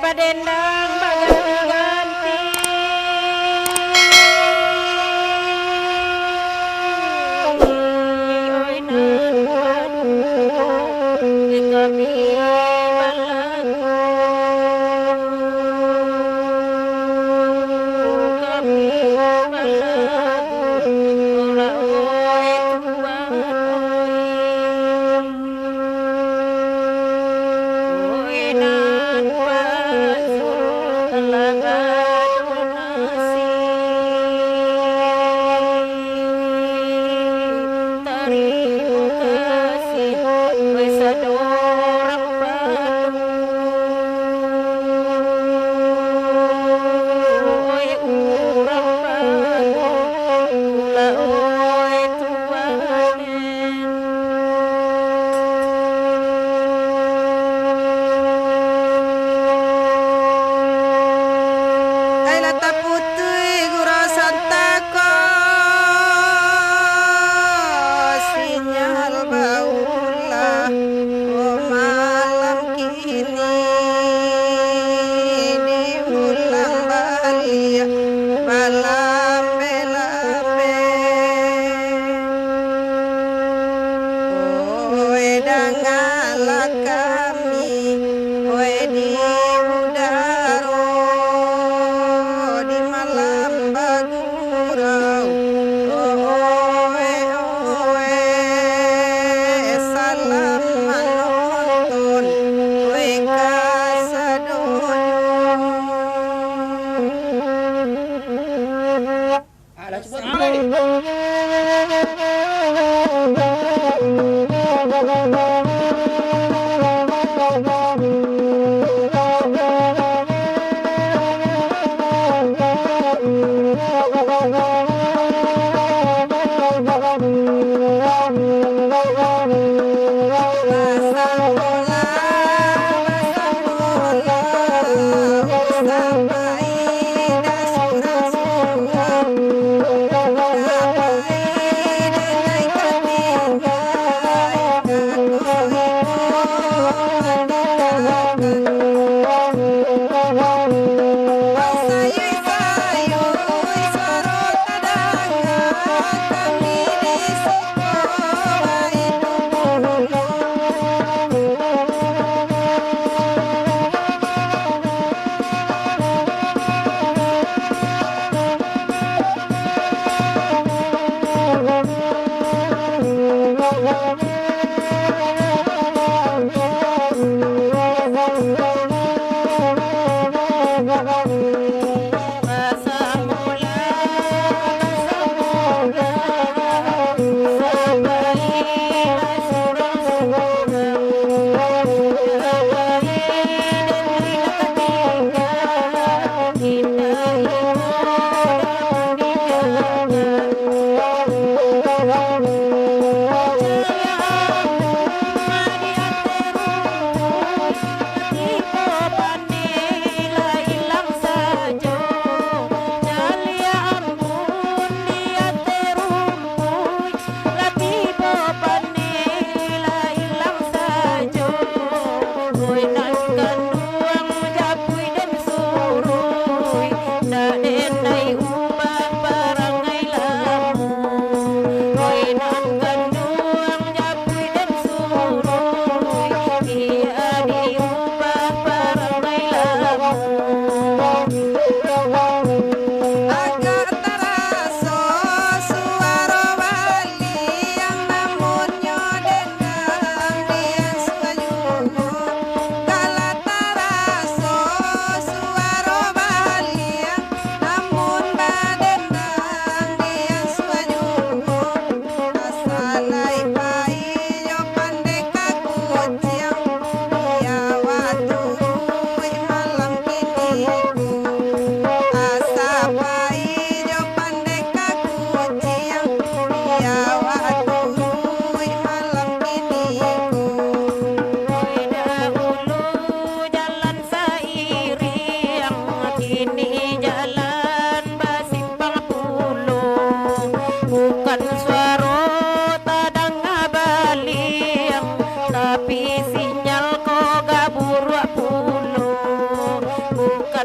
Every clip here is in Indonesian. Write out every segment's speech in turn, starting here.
padendang baganti-ganti oi nan padu kami balagu kami balagu ora oi tuan oi nan padu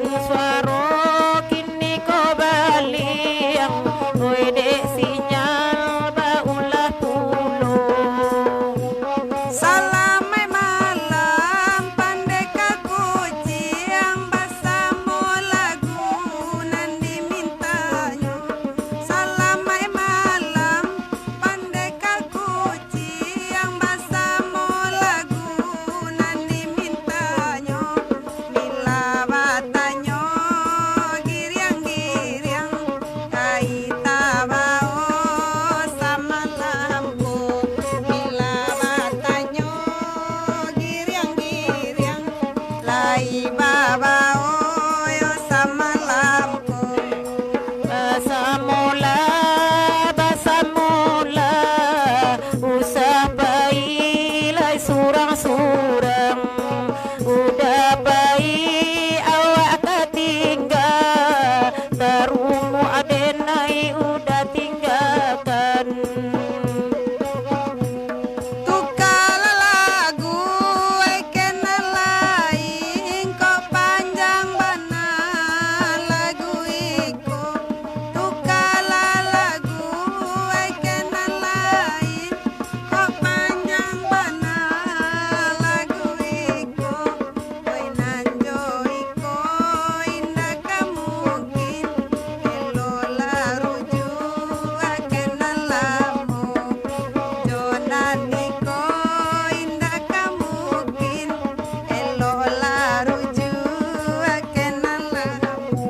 Kan suara kini kau baliang oi dek sinyal baulah tulung. Salamai malam pandeka kuciang basamu lagu nan dimintanyo. Salamai malam pandeka kuciang basamu lagu nan dimintanyo. Mila batanyo giriang-giriang kaita bao sama lampu. Mila batanyo giriang-giriang lai babao yo sama lampu. Basamula usah bailai surang-surang udah baik awak ketinggal terumu adenai udah tinggalkan. Tukala lagu kena lain ko panjang bana lagu iko. Tukala lagu kena lain ko panjang bana lagu iko. Oi nanjo iko indah kamungkin elola ruju kena lamu. Jonaniko indah kamungkin elola ruju kena lamu.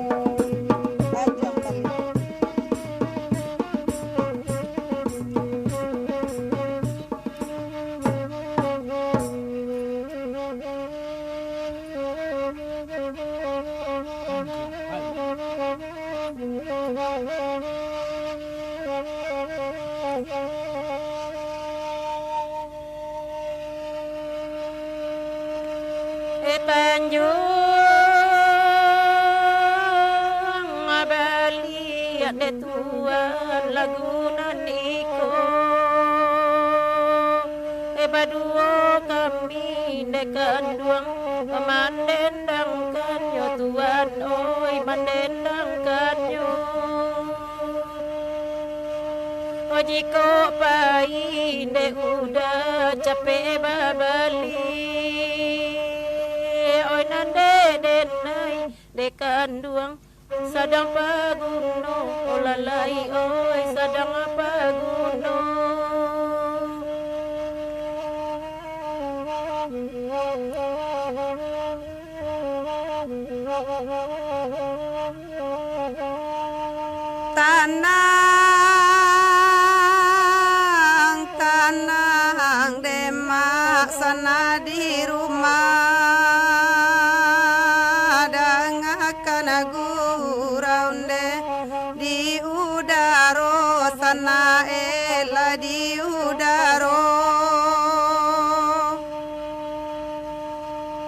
Tanjung Bali ada tuan lagunan iko badua kami dekan duang mandendangkan yo tuan oi mandendangkan yo jiko pai de udah capek babali oi nande denai dekan duang sadang paguno olalai oi sadang paguno. Tanang demak sana di rumah dengakan guraunde di udaro sana ela di udaro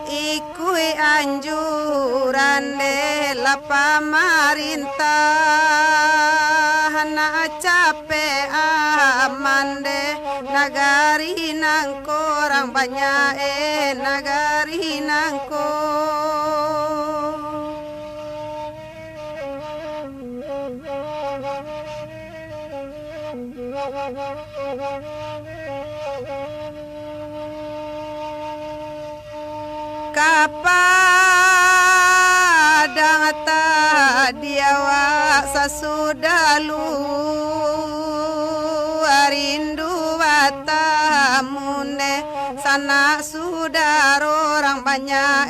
ikui anjuran de la pamarintah na capek amande nagari nangko orang banyak nagari nangko. Kapadang tadiawa sasudalu rindu watamune sana sudaro orang banyak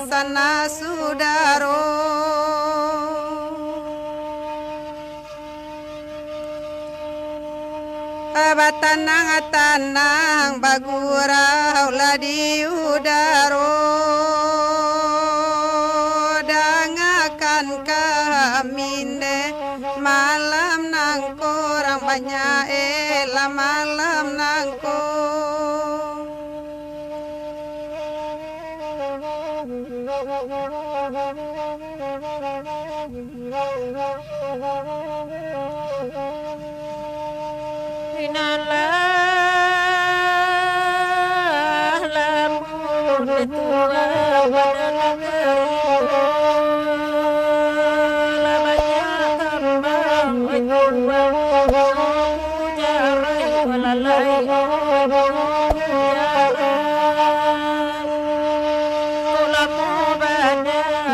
sana sudaro. Tanang bagurau lah di udaro dangakan kaminde malam nangko orang banyak lah malam nangko. Inalah lamun tua pada negeri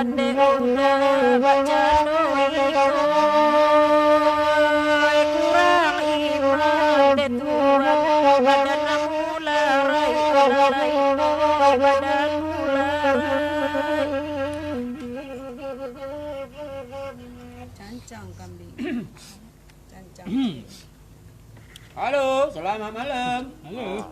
bande udah baca doiko kurang iman de Tuhan badan mula rai badan mula Cancang kambing. Cancang. Halo, selamat malam. Halo.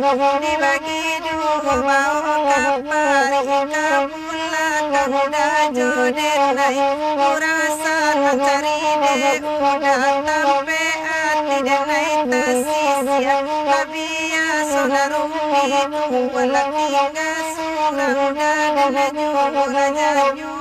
Dibagi dua bawa kapari kabula kamuda jodenai kurasa mencari de udah tampe ati denai tasisia labia sonarumi wala tingga surang dan nyura janyu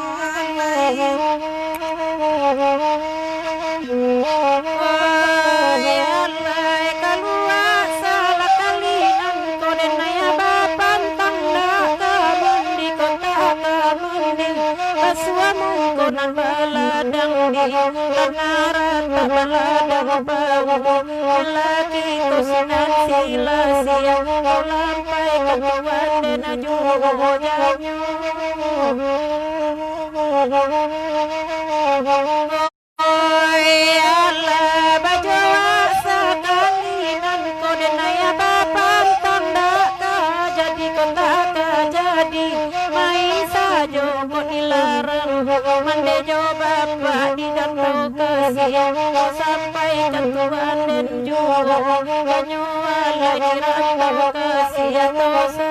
Konan baladang di lanaran baladang bau lagi kusinan sila siang lampai ketuan dan ajuh janyu oi Allah bajawa sakalinan kodenaya bapan tanda ka jadi kota ka jadi main saja kok dilarang mande jo bapak di dantau kasihan sampai ketuan dan juga kanyuan lagi rantau kasihan dosa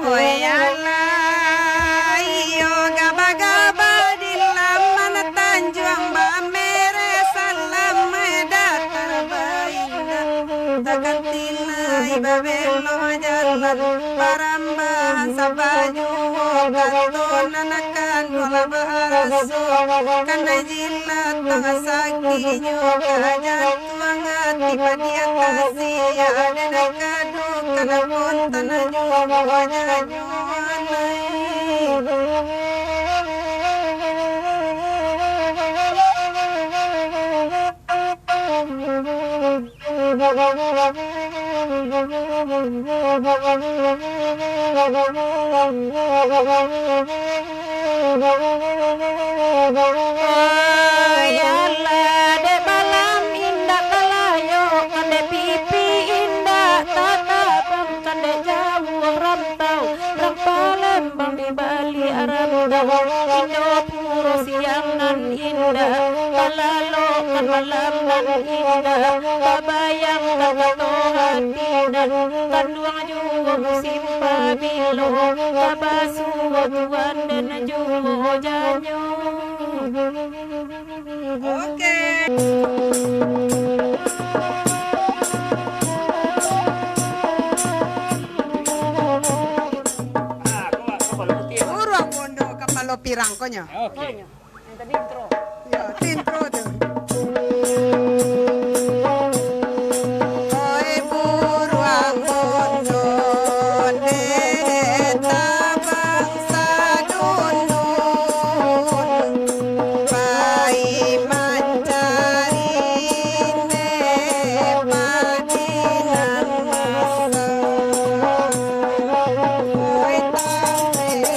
oi Allah iyo gaba-gaba di laman Tanjung Bamere salam datar baina takkan tilai babelo jalan parambahan sabaju katonan akan bola baraso kana jilat tangasakinyo kajan tuang hati padia kasih ada nakadu kana kontan wajah de balam indah kalayo kande pipi indah tatapam kande jauh rantau Palembang di Bali Arantau Indo puro siangan indah kalalo kan malam nan indah kabayang kakato hati dan kanduang juga musim pamilo kabasu tuan dan juga janyo. Oke. Urang bondo kapalo pirang konyo. Oke. Yang tadi intro. Ya, intro tuh. Oi buruang bondo deta bangsa dundun pai mancari ne padinan masa oi tangre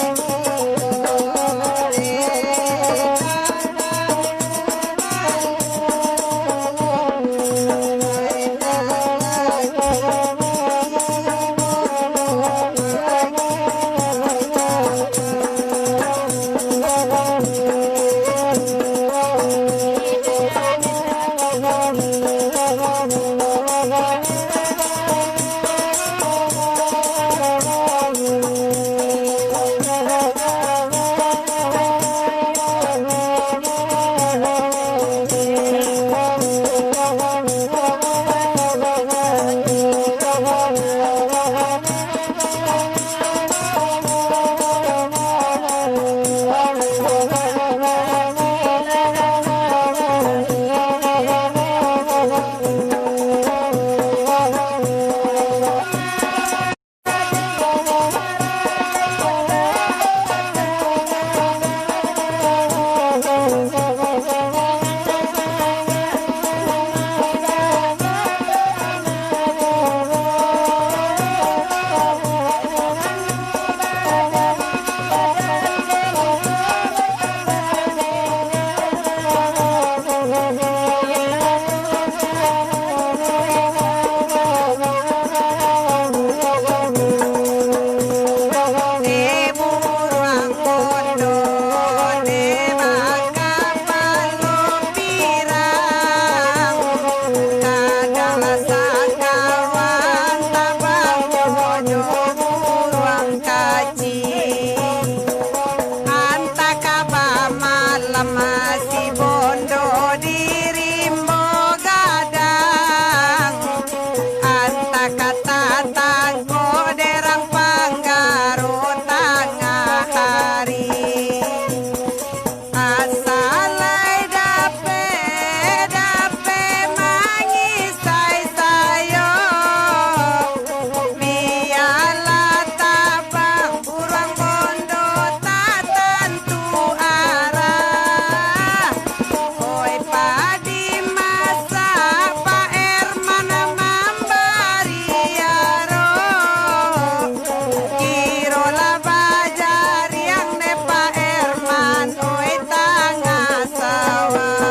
masih bondo dirimbo gadang anta kata tangko derang panggaro tengah hari asalai dape mangisai sayo biarlah tabang burung bondo tak tentu arah oi padi masa Pak Erman memberi aro kiro lah bajar yang ne Pak Erman oi tengah sawah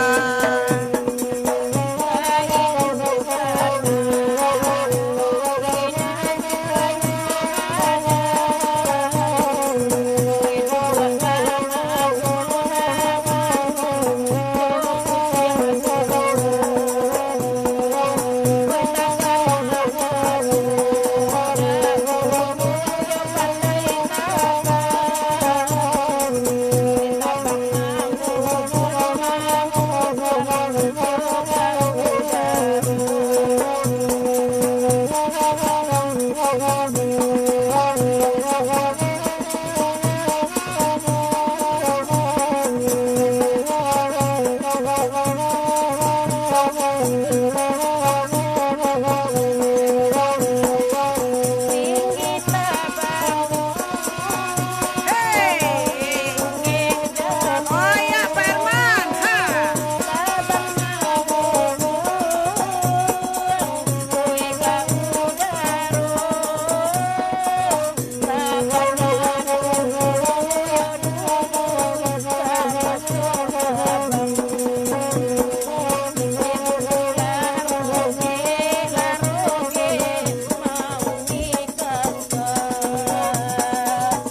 oh ya Pak Erman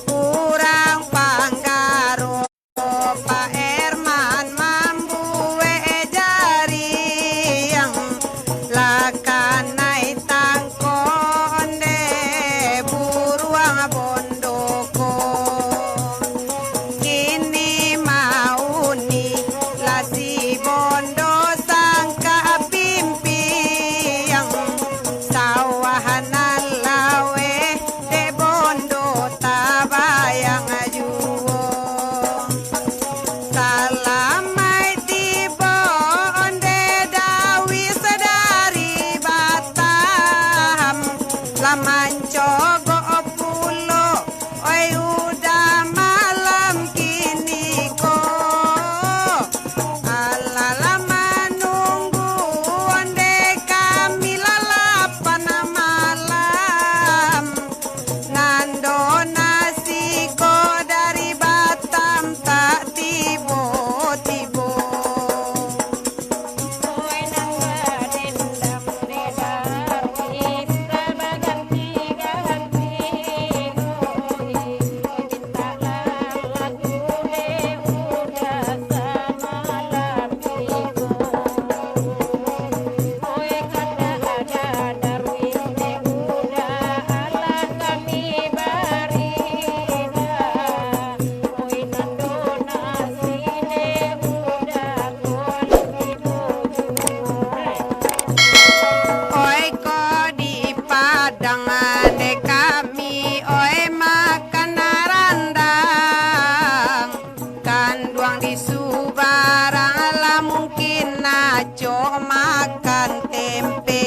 kurang panggaro Pak Erman mambuwe jari yang lakanai tangkonde buruang bondoko kini mauni lasi bondo sangka pimpi yang sawahanan lawe de bondo tabayang ajuwo salamai tiba onde dawi sedari Batam laman cogo pulo oi udah malam kini ko ala lama nunggu onde kami lalapan malam nando nasi ko dari Batam tak tibo-tibo oi ko di Padang ade kami oi makan randang kanduang di Subarang lah mungkin naco makan tempe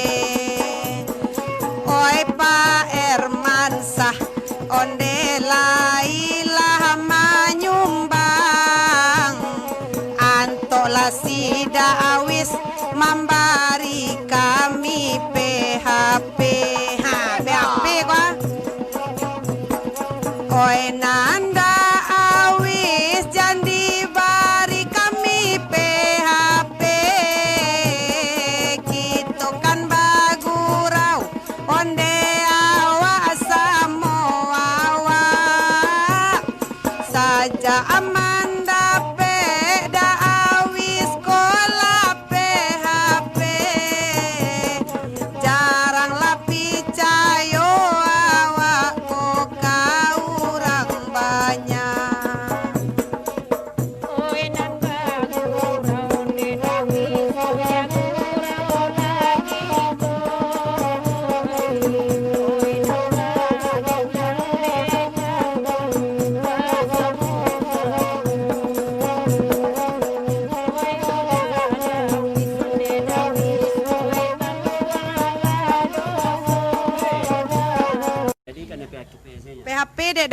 oi Pak Erman sah onde lailah manyumbang antola sida awis membari kami PHP PHP kwa oi nanda awis jandi bari kami PHP gitu kan bagurau onde awa samoawa saja aman dape da awis kola PHP jarang lapi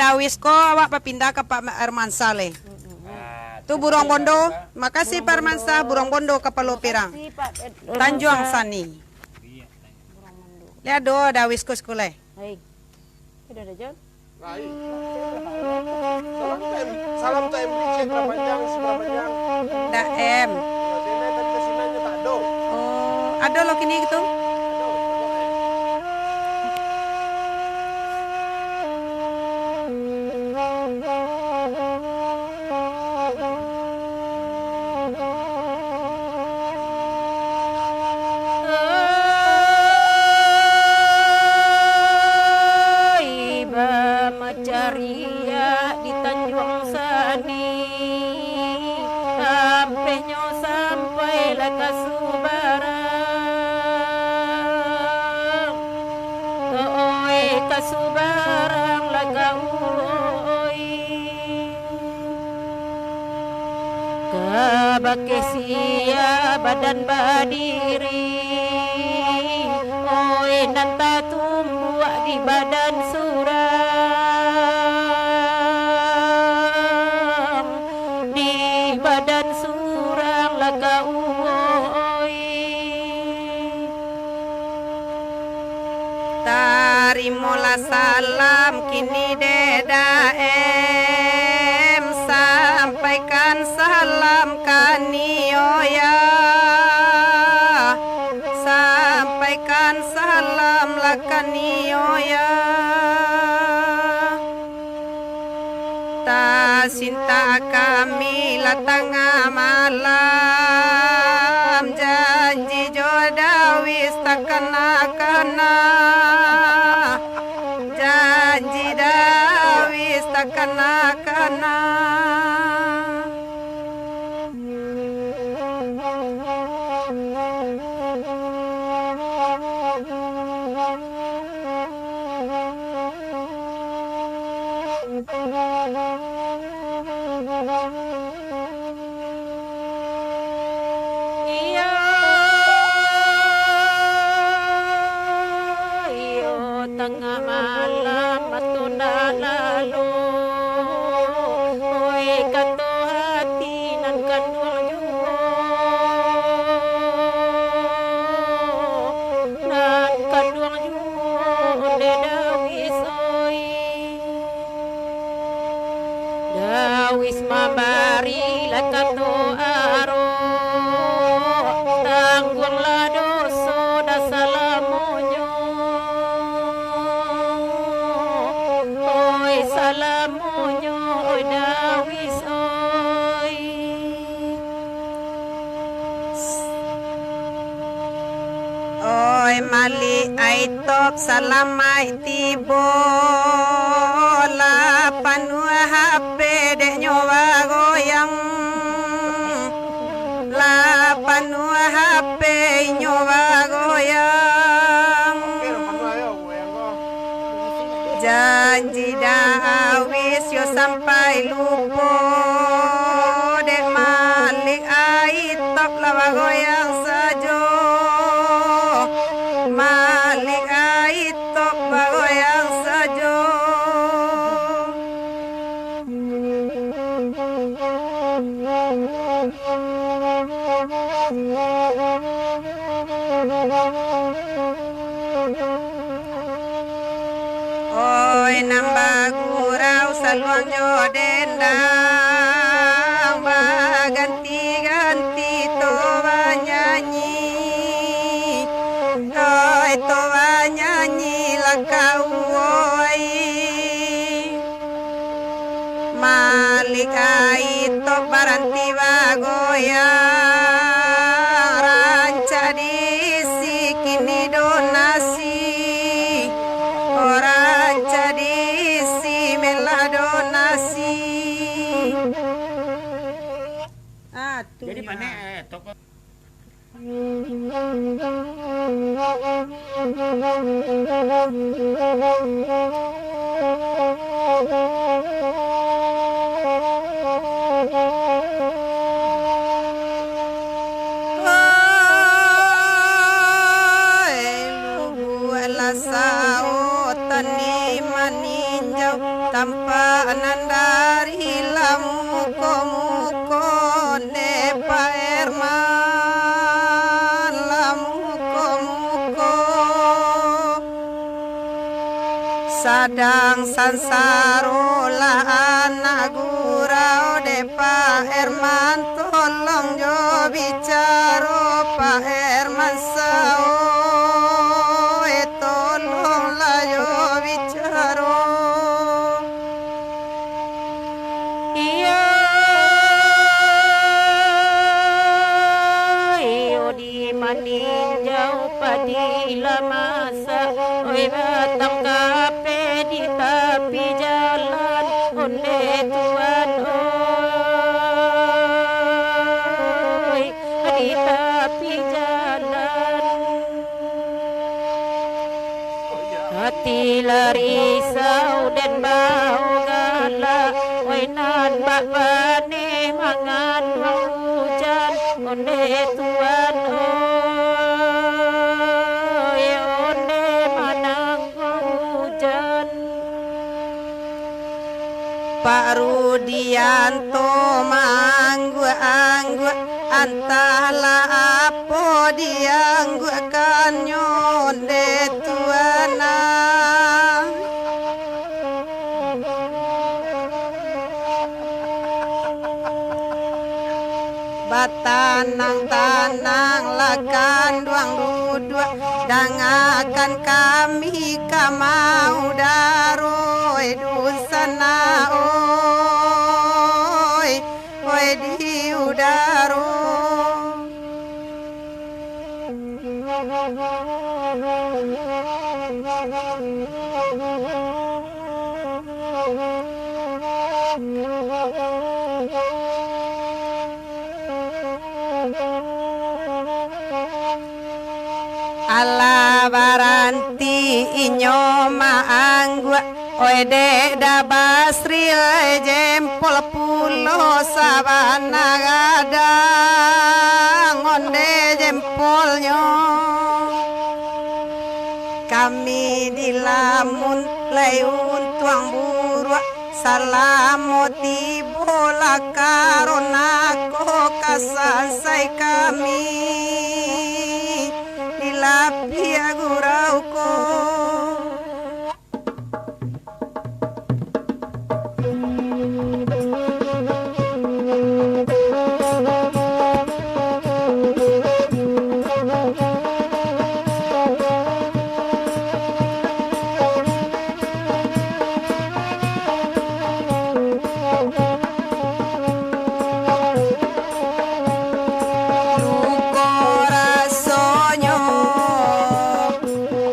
dawis ko awak papindah ke Pak Arman Saleh. Tu Burung Bondo. Makasih Pak Arman Saleh, Burung Bondo ke Palu Pirang. Si Pak Tanjung Sani. Lihat do dawis ko sekolah. Hai. Sudah ada John? Salam tuh MBC berapa jam, seberapa jam? Da M. Dia naik tadi kesinanya tak ada. Oh, ada lo kini gitu. Macaria di Tanjung Sani, sampainya sampai lah ke Subarang, oi ke Subarang lah ke oi, ke Bakesia badan berdiri, oi nanta tumbuh di badan surang. Badan surang laga uoi Tarimola salam kini deda em, sampaikan salam kanioya, sampaikan salam lah kanioya. Ta cinta kami lah tengah malam, janji jodawis tak kena-kena, janji dawis tak kena-kena. iya iyo tengah malam matunda lalu oi kato hati nan kandung juo nan kandung juo de dawis oi dawis mabari la kato aro tanggunglah dosa dan salamunyo oi salamunyo oi dawis oi Oi mali ai top salamai tibo la panua HP dek nyowa goyang, la panua HP nyowa goyang. Janji dawis yo sampai lupo dek malik ai top lawa goyang sajo, malik ai top goyang sajo. Oi nambah gurau saluang jodendang, ganti-ganti toa nyanyi, oi toa nyanyi lakau oi, malik ai tok baranti bagoyang, ranca disi kini donasi, orang jadi si meladonasi. Jadi mana toko Lugu ala sao tani maninjau tanpa ladang sansaro la anak gurau de Pak Herman tolong jo bicaro Pak Herman sao tolong la jo bicaro Iya iyo di maninjau padila masa oi batang kape di tepi jalan onde tuan oi di tepi jalan hati larisau dan bau gala oi nan bak bane mangan hujan onde tuan oi onde manang hujan Pak Rudianto manggu antala apo dianggu kanyon de tuana batanang lakan duang dudua dangakan kami kamau daroi dusana oi di udaro ala baranti inyo maanggu oi de da basri jempol pulo sabana gadang onde jempolnya kami di lamun layun tuang buru salamoti bola karona ko kasasai kami dilapi agurau ko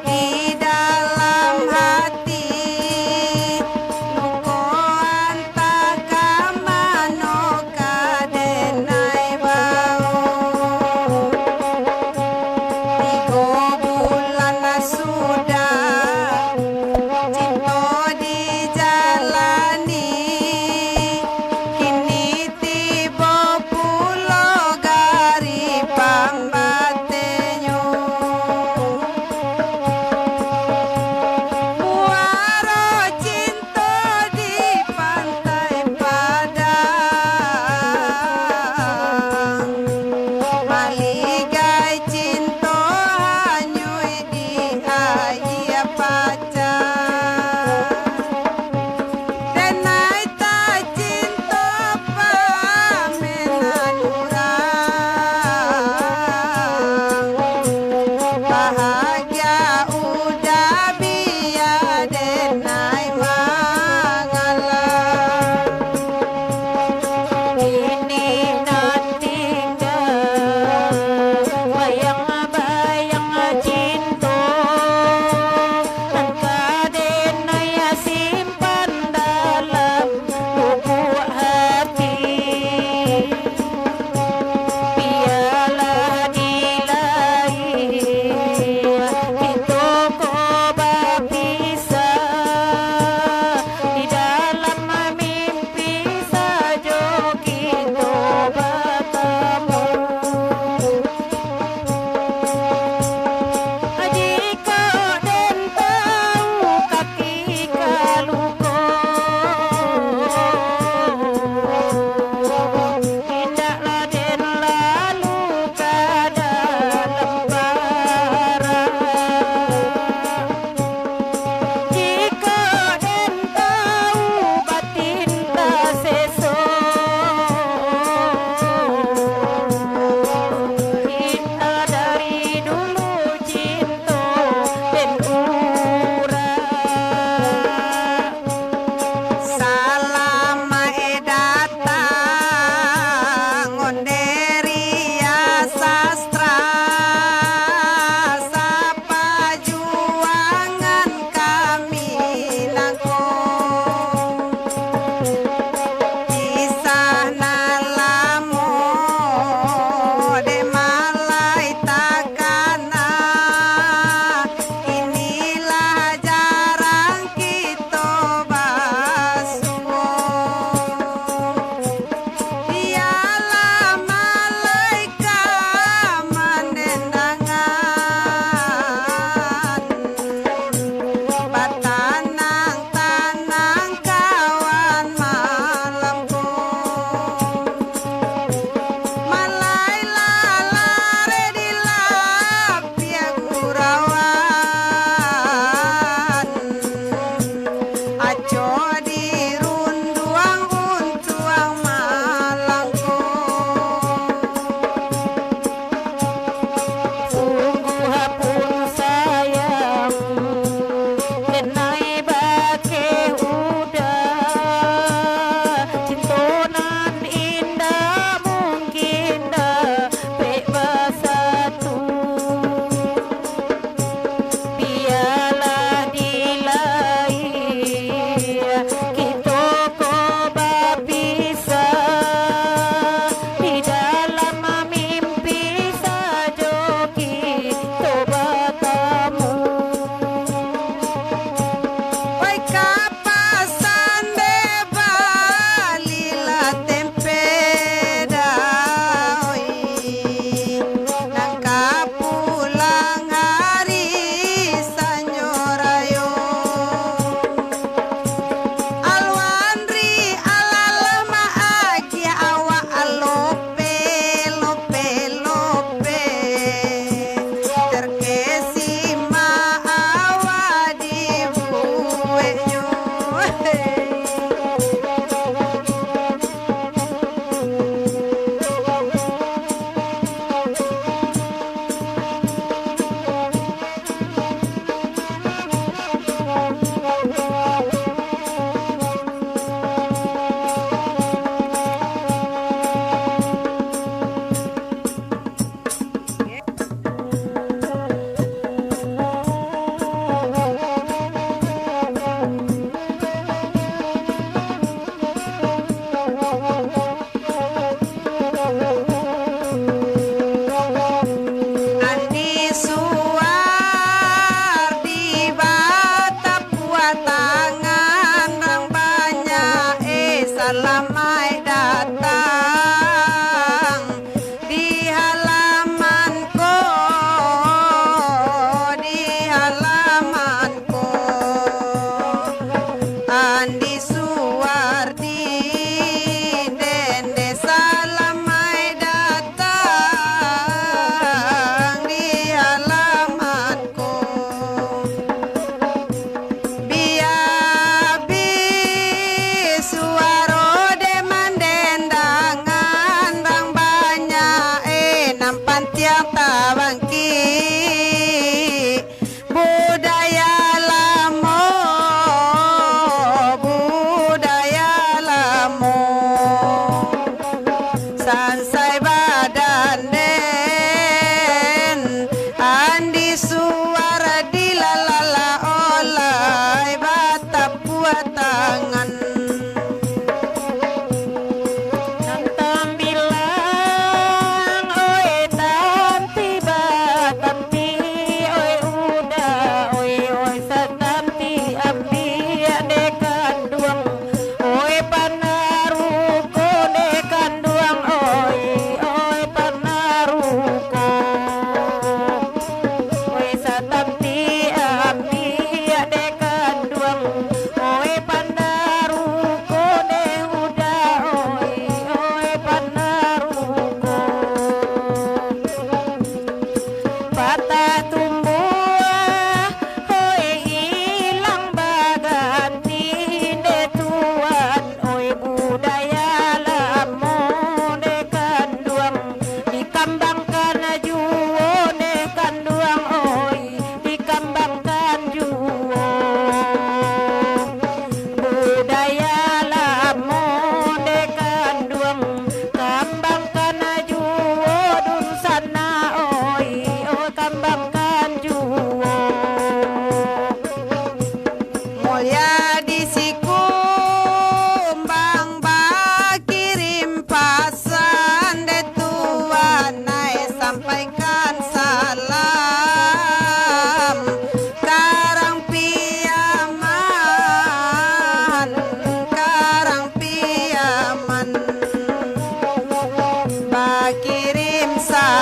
di dalam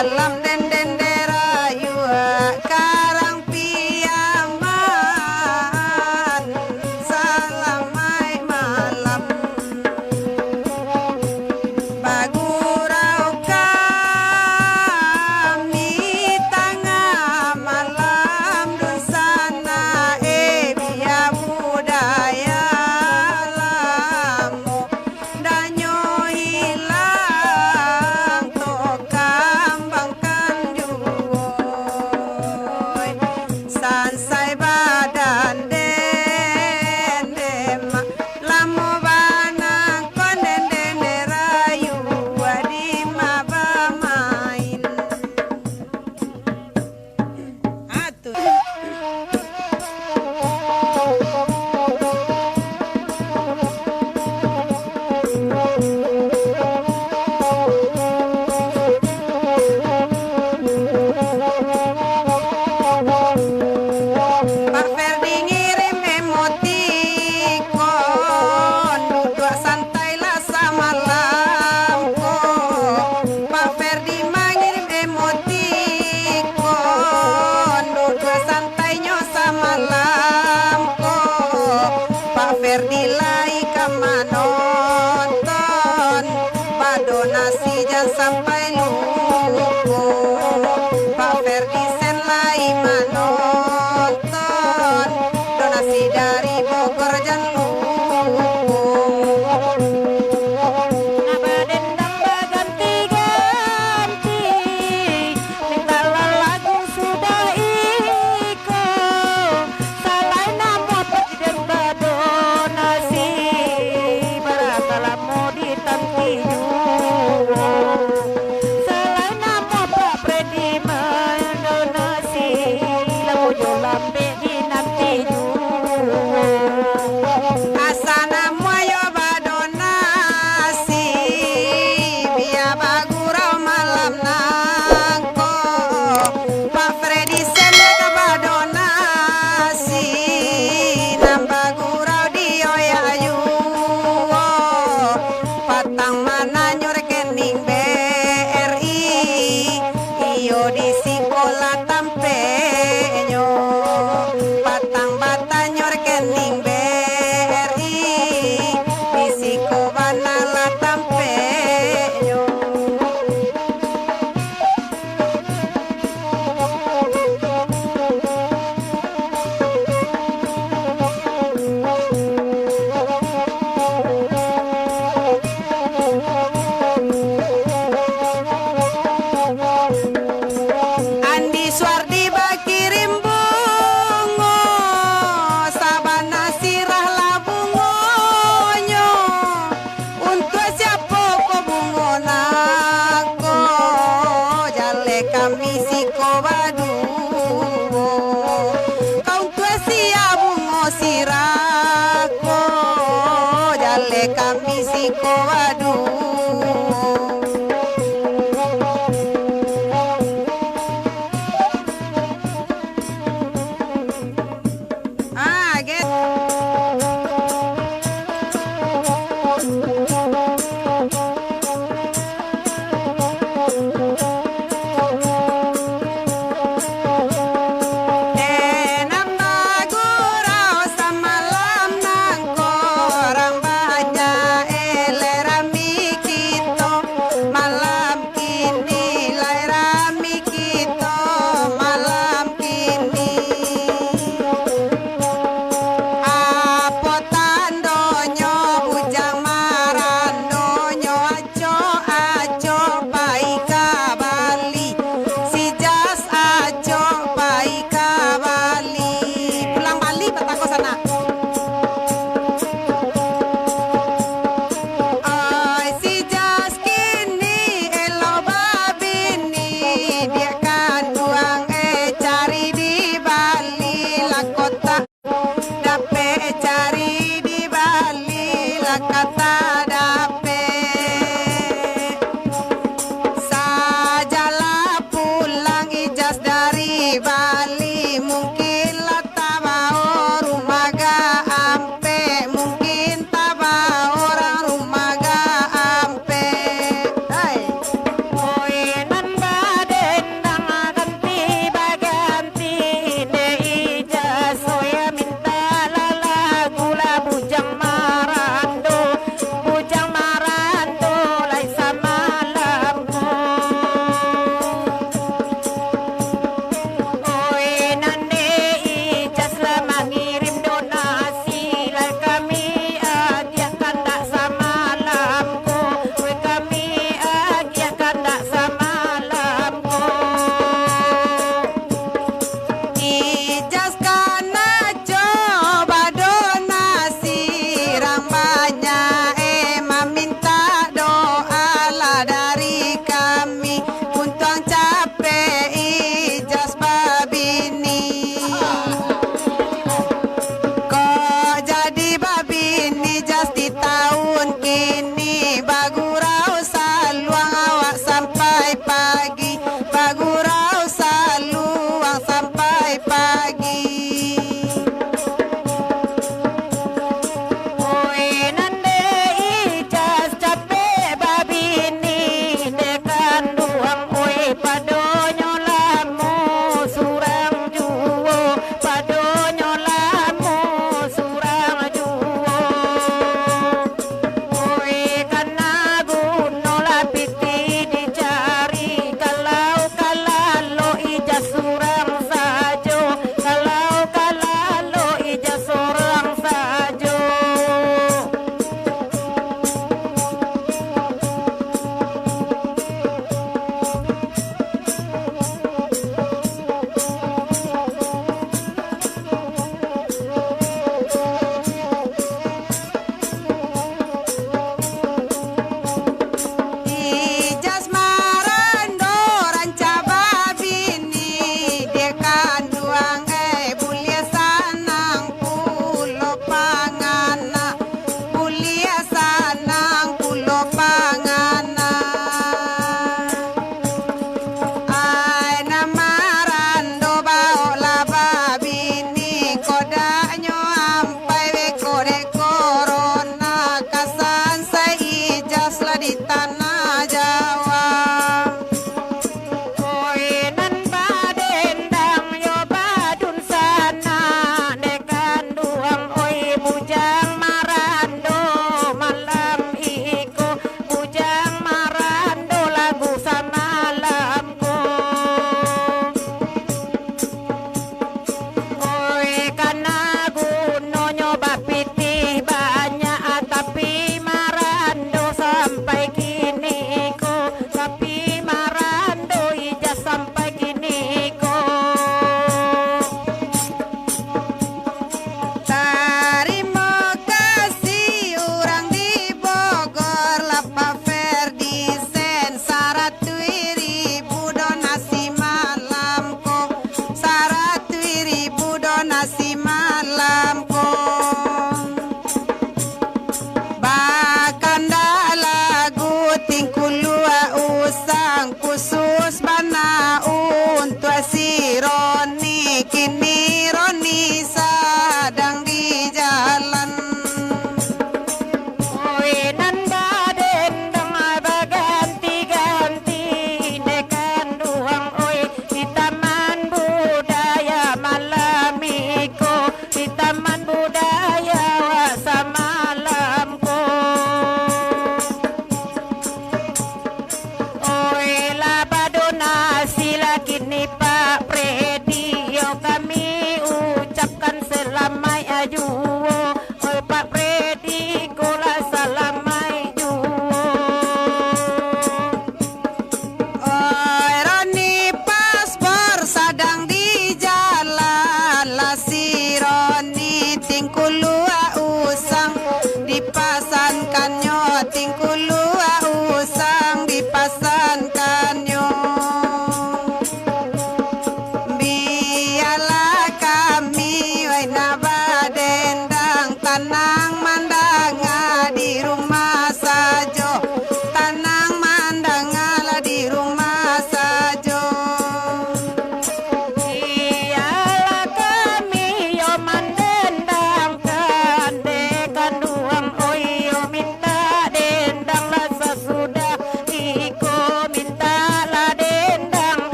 dalam denden derayu karang piaman salamai malam bagurau kami tengah malam dusana biya budaya lamu danyo hilang to kambangkan juwoy sansai badan dendema lamu banang konden denderayu wadi mabamain atuh. Pak Ferdi ngirim emotikon duduk santai lah samalam Pak Ferdi mengirim emotikon duduk santainya samalam Pak Ferdi lai kamanonton badonasi jangan sampai lupa Pak Ferdi sen lai manonton donasi dari Bogor jangan lupa Nabadendang baganti-ganti minta lagu sudah iko salai namo presiden badonasi baratala mau ditantiyu salai namo Pak Fredi mendonasi lagu jolambe dinantiyu asana moyo badonasi biya bagurau malam nangko Pak Fredi sende ke badonasi nambah gurau dio yayu patang mana nyurekening BRI iyo di sekolah tampenyo patang bata nyurekening BRI di sikobana la tampenyo Andi Suardi bakirim bungo sabana sirah la bungonyo untuk siapa ko bungo nako jale kami siko badu kau tua sia bungo sirako jale kami siko badu get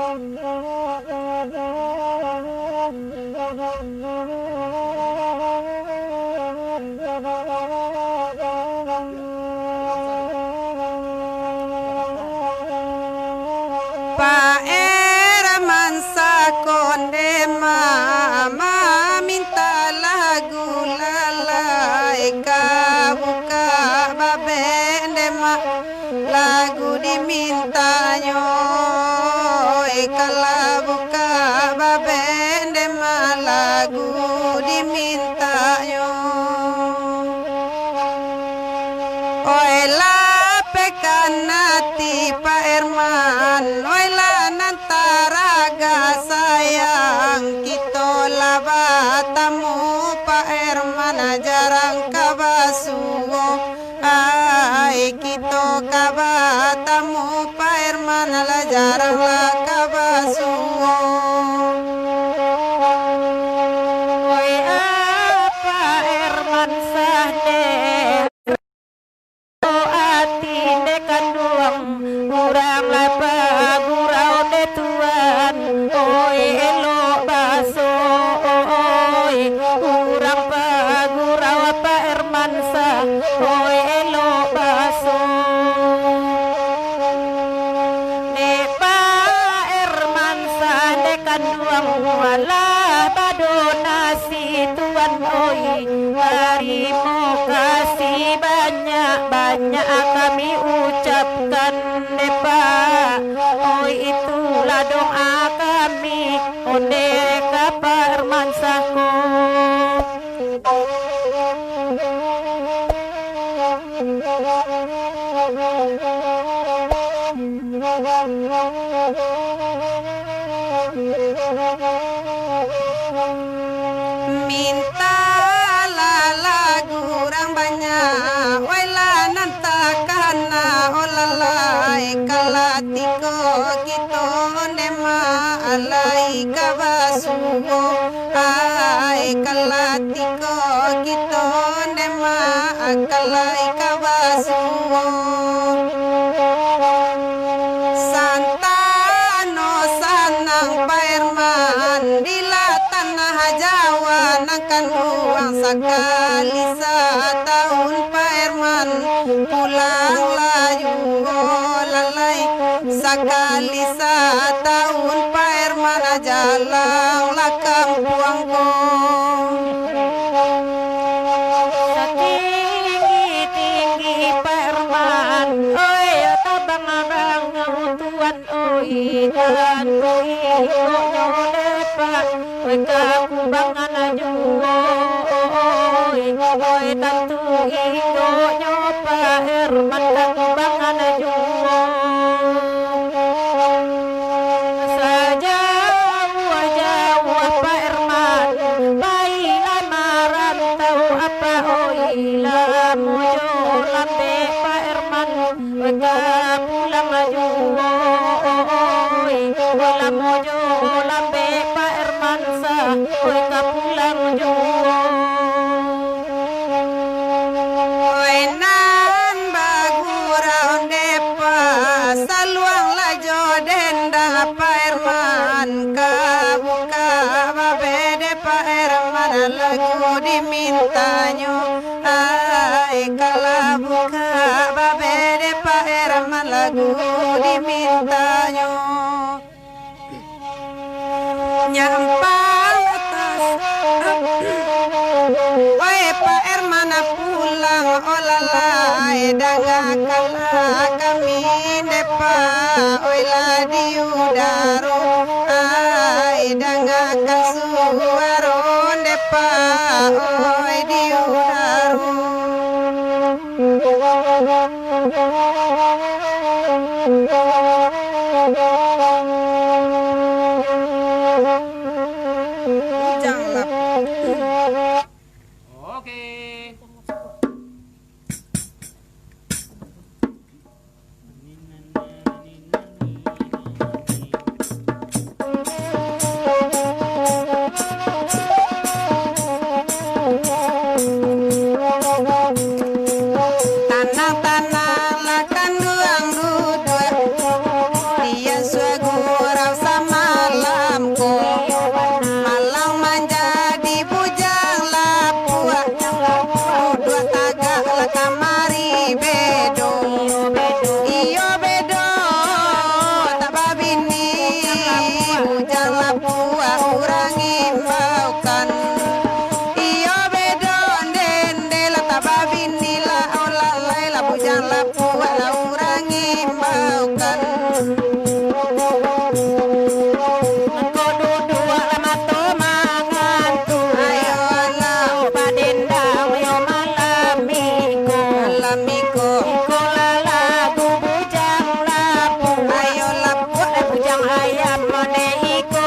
Pak Erman Sakonde mama minta lagu lalai kabuka babende ma lagu dimintanyo kalabuka babende ma lagu dimintanyo oela pekanati Pak Erman oela nantaraga sayang kita labatamu Pak Erman jarang kabasugo ai kita kabatamu Pak Erman la jarang la kabasugo oi apa Erman sahde ati dekanduang kurang lapa gurau de tuan oi elo baso oi kurang pa gurau apa Erman sa oi elo baso ne pa Erman sa dekanduang wala bado nasi tuan oi terima kasih banyak kami ucapkan depa oi itulah doa kami onde ka Erman Sako minta lagu orang banyak wala nantakana olalai kalatiko kito nema alai kabasugo ai kalatiko kito nema akalai kabasugo santano sanang Pak Erman dila tanah Jawa nangkan uang sekali setahun Pak Erman pulang layu lalai sekali setahun Pak Erman jalan lah kampuangku setinggi-tinggi Pak Erman oi tabang-abang tuan oi kan oi nyole Pak oi kakubangan ajuo oi tantu igo nyopa Erman kakubangan ajuo sajauh Pak Erman baiklah marantau apa oi lah mojo lambe Pak Erman oi pulang ajuo oi lah mojo lambe Pak Erman sa oi pulang ajuo oi nan bagurau depa saluang lajo denda Pak Erman kabuka babede Pak Erman lagu dimintanyo ai kalabuka babede Pak Erman lagu dimintanyo nyampang atas oi Pak Erman pulang olalai dangakala kami depa oi la diudaro ai dangakan suaro depa oi diudaro Oke. bujang lapu urang imbaukan iyo bedon dende la tababin nila olalai la bujang lapu la urang imbaukan Engko duduk lama to mangantu ayo alam badendang yo malamiko lamiko Iko lagu bujang lapu ayo lapu bujang ayam mone iko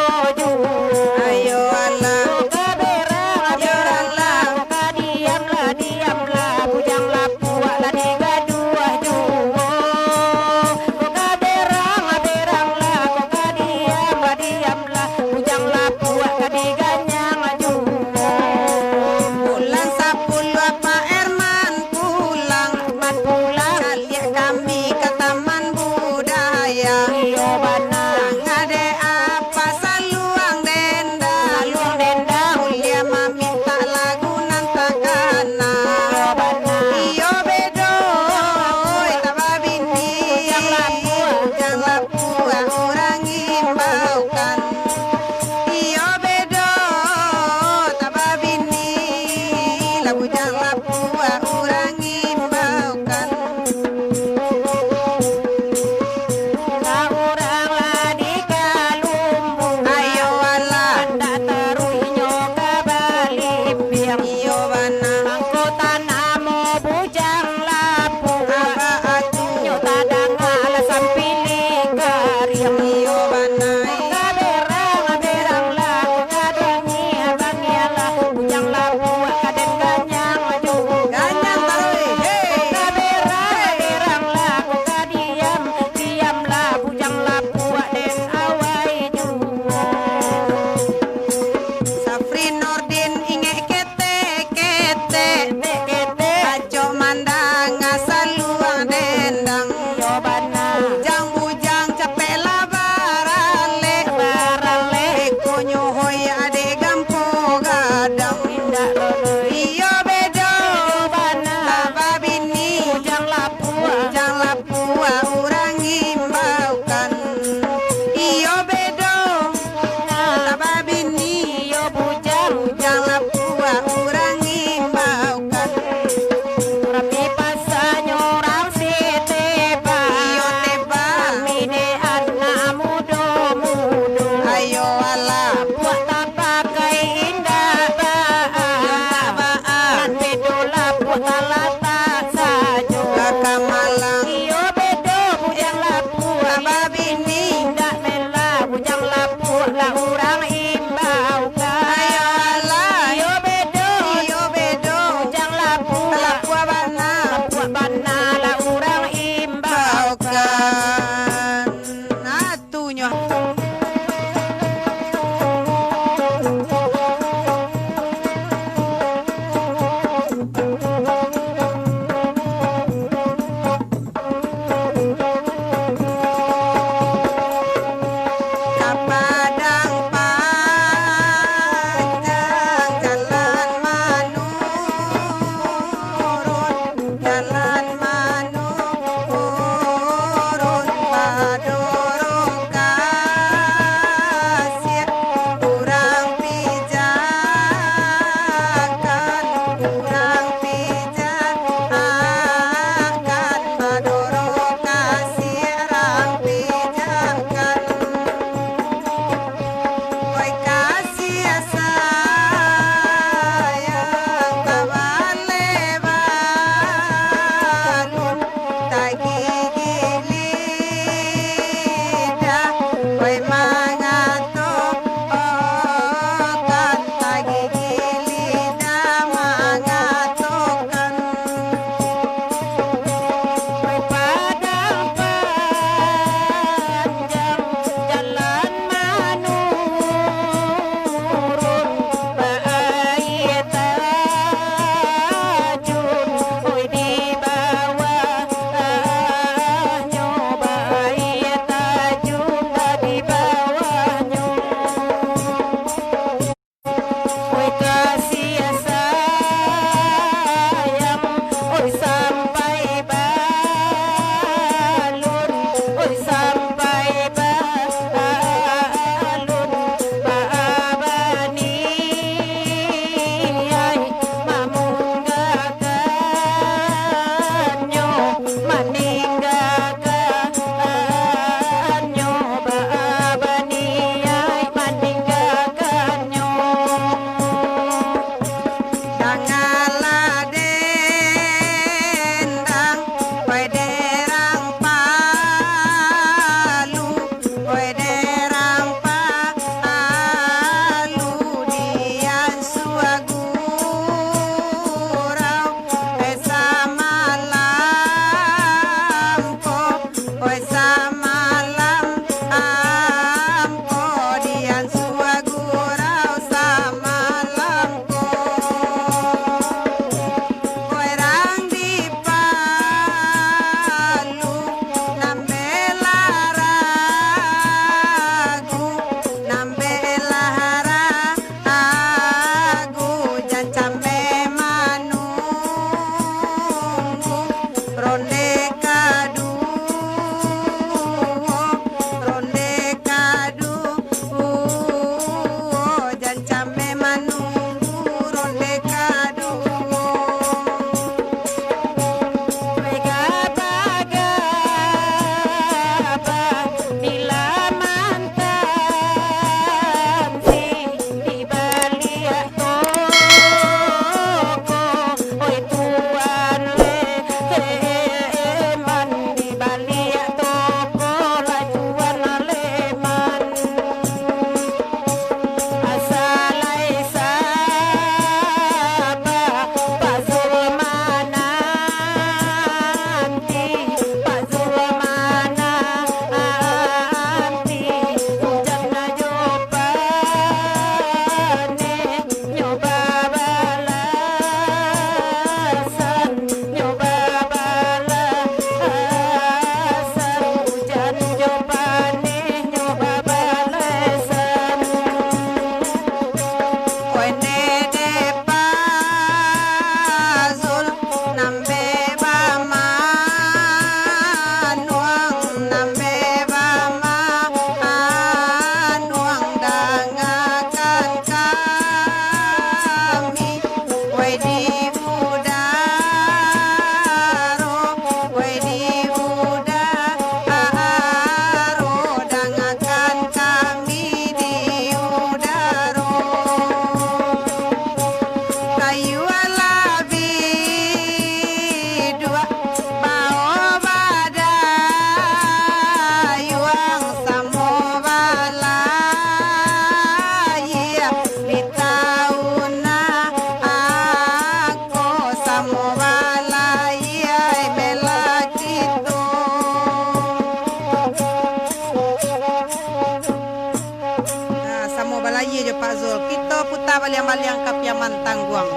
balaya je Pak Zul. Kita putar baliang-baliang kapiaman tangguang.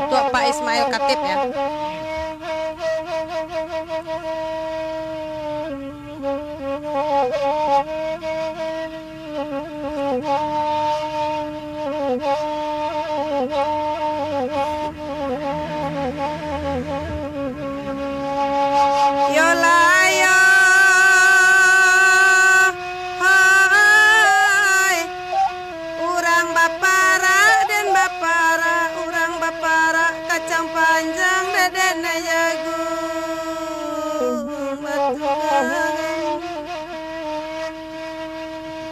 Untuk Pak Ismail Katib ya. Yolayo hai urang bapara dan bapara urang bapara kacang panjang deden jagung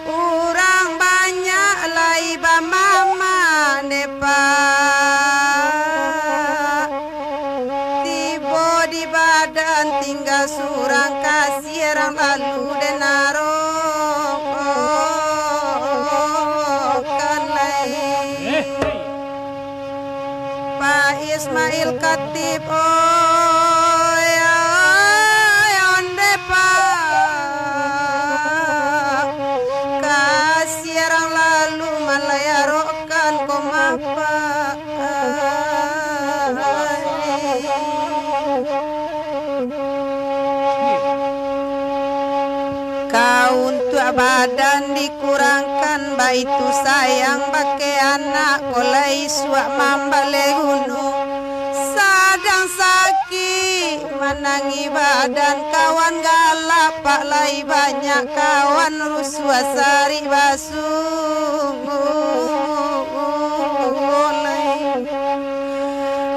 urang banyak lai ba mama depa di badan tinggal surang kasih orang lalu denaro kan lain Pak Ismail Katib onde Pak kasih orang lalu malaya rokan komapa kau untuk badan dikurangkan baitu sayang pakai anak oleh suak mambale gunung sadang sakit menangi badan kawan galak pak lai banyak kawan rusua sari basung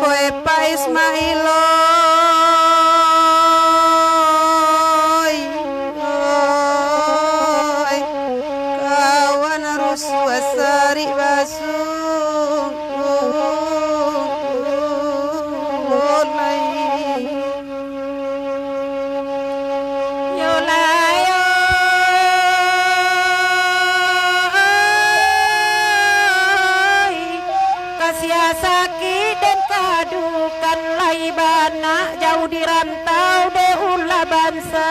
hoi Pak Ismailo suasari basung yolayo kasih sakit dan kadukan laibana jauh di rantau de ulah bangsa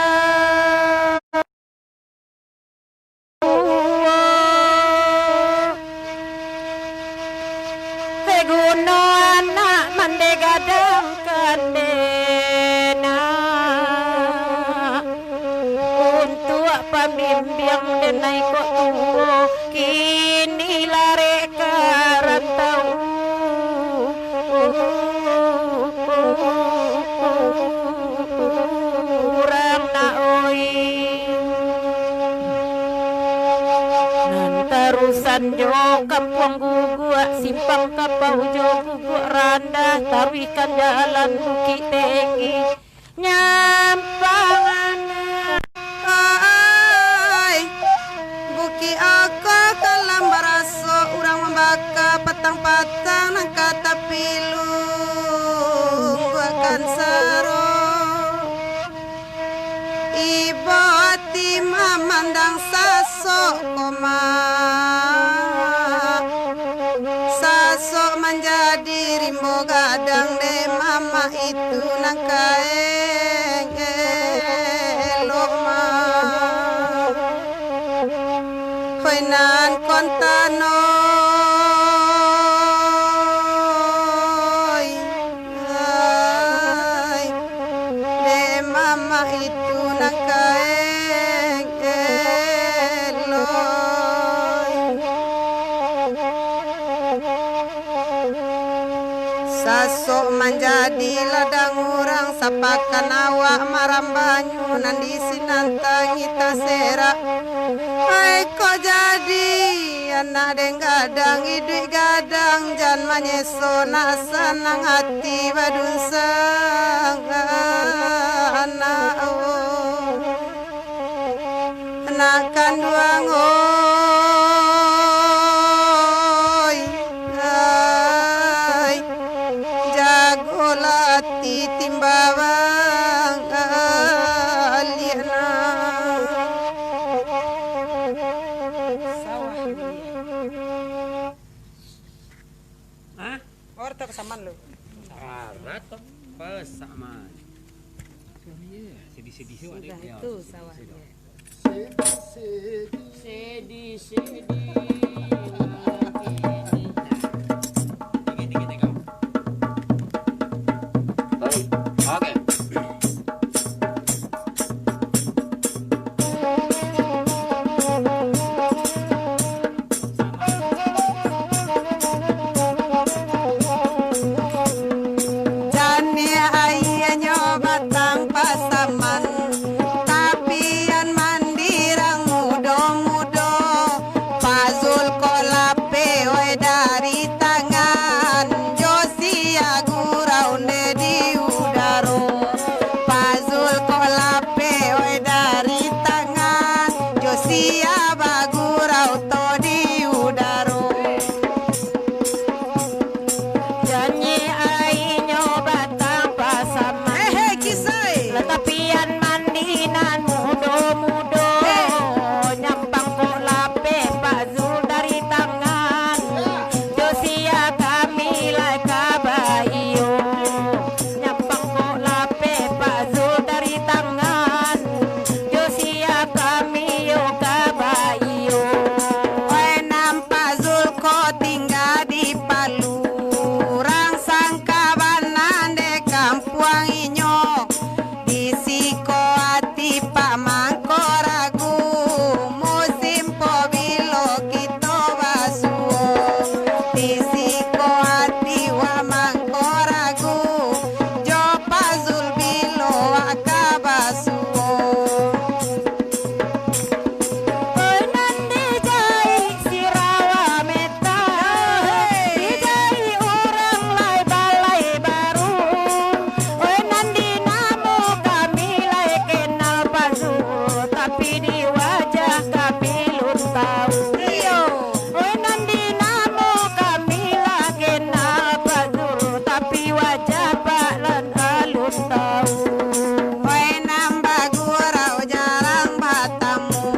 guno anak mandegadang kadena untuk pembimbing denai kok tuwo kini lare karantau urang na oi tarusan jo kampung gugua simpang kapau jo gugua randa taruikan jalan bukit tinggi nyampangan ai buki aku kalam baraso urang membaka patang-patang nang kata pilu akan saro ibu timah mandang sasok koma sasok menjadi rimbo gadang de mama itu nangkaeng eloma hoinan kontanoi ai de mama itu nangkaeng sasok menjadi ladang urang sapakan awak maram banyu nandi sinantangi tasera ai kok jadi anak deng gadang idui gadang jan manyeso nasanang hati badun sang anak anak kanduang lati timbawang aliana sawah hah orta kesamaan lo Rato pesaman. Sedih-sedih sudah itu sawahnya Sedi, sedi. Oke. Jani ayah nyoba tanpa saman, tapi yang mandirang mudo-mudo. Pazul kolape we dari tangan, Josia gurau ne di udaro. Pazul kolape we dari tangan, Josia bagurau to di udaro. Janji ai nyoba tanpa sama Kisah Letapian mandinan mudo-mudo Nyampang kok lape Pak Zul dari tangan Josia kami lai kabayo Nyampang kok lape Pak Zul dari tangan Josia kami yo kabayo Wenam Pazul ko tinggal di Palu, rangsang kabanan de kampuang inyo, di siko ati Pak Mangko ragu, musim pobilo kito basuo, di siko ati wa Mangko ragu, jo Pazul bilo akabasuo. Oi nandi jai sirawa meta dijai orang lai balai baru Oi nandi namo kami lai kenal Pazu tapi di wajah kami belum tahu Oi nandi namo kami lai kenal Pazu tapi wajah Pak lan alun tahu Wenam bagurau jarang batamu,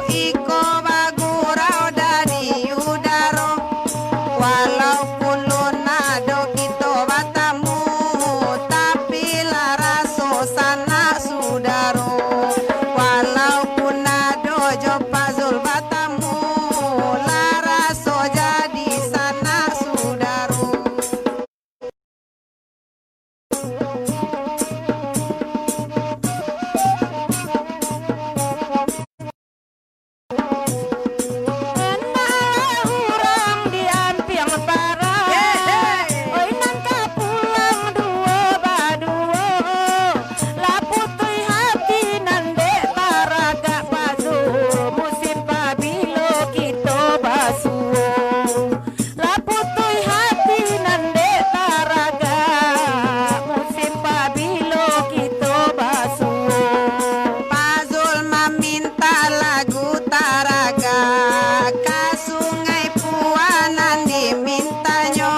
iko bagurau dari udaro, walaupun lunado kito batamu, tapi laraso sana sudaro, walaupun nado jo Pazul batamu, laraso jadi sana sudaro. Urang diampiang parah Oi nangka pulang dua baduo Laputui hati nande taraga pasu Musim pabilo kito basuo Laputui hati nande taraga Musim pabilo kito basuo Pazul meminta lagu taraga ke sungai Puanan dimintanyo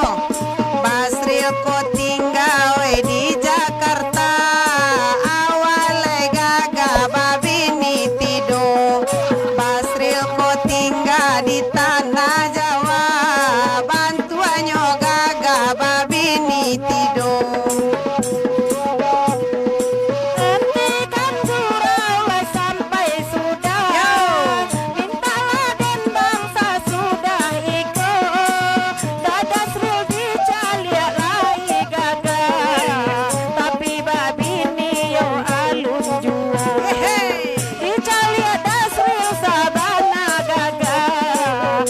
Basril ko tinggal di Jakarta awalnya gaga babini tido Basril ko tinggal di tanah Jawa bantuanyo gaga babini tido. Hentikan surau sampai sudah Mintalah dan bangsa sudah ikut Dadas ril dicaliak lai gagah Tapi babini yo alun juo Dicaliak das ril sabana gagah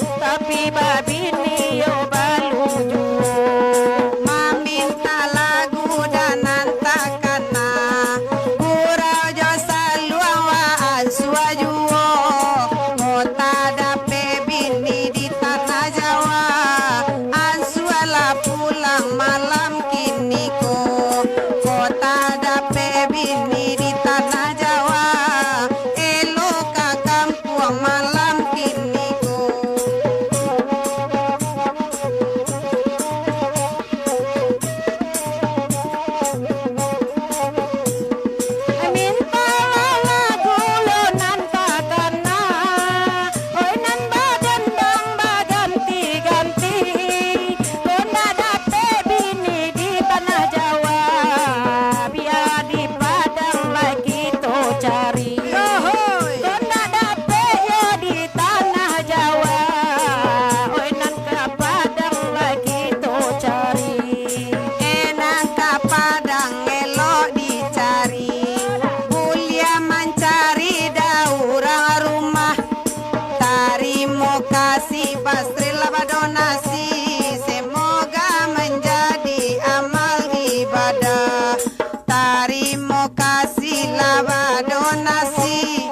Terima kasih pastri laba donasi, semoga menjadi amal ibadah. Terima kasih laba donasi,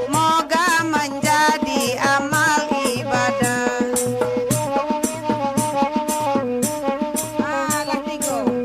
moga menjadi amal ibadah. Latigo.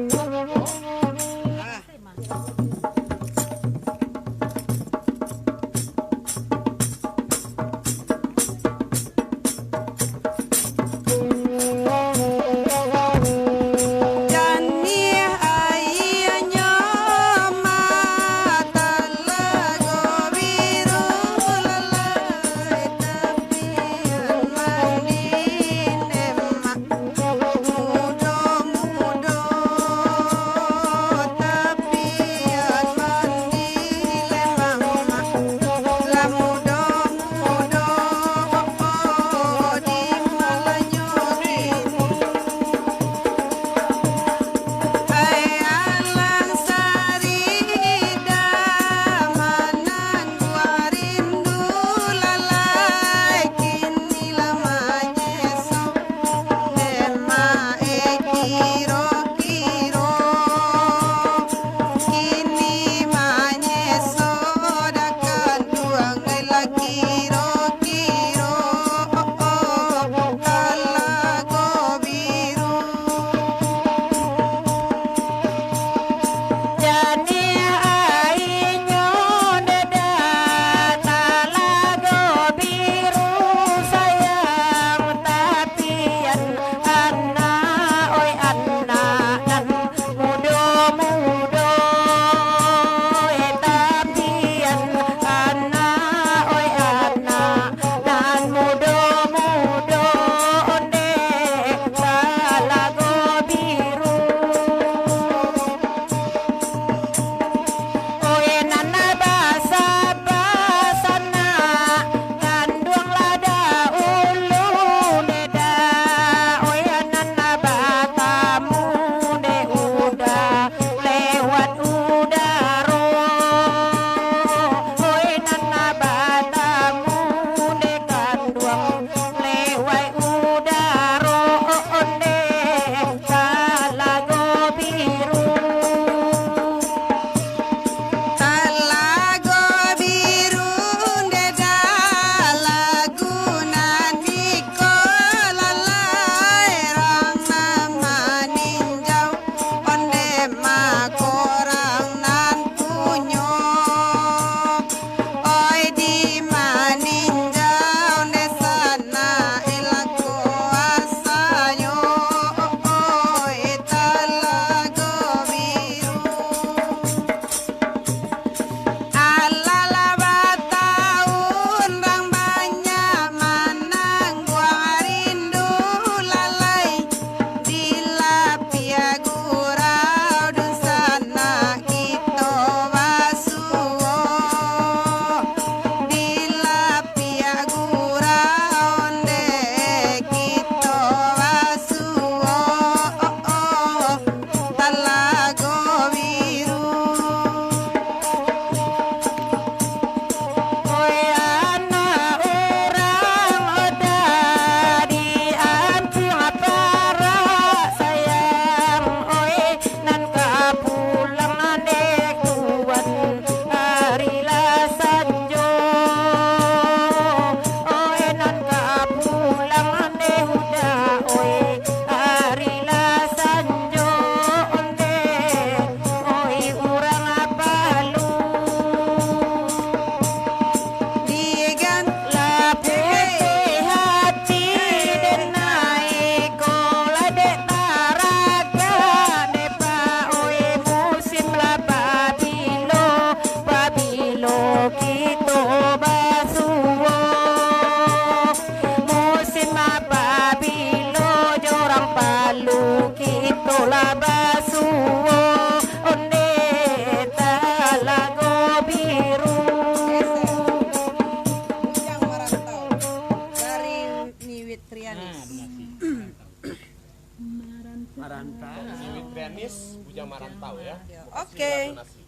Bujang Marantau ya. Oke. Donasi.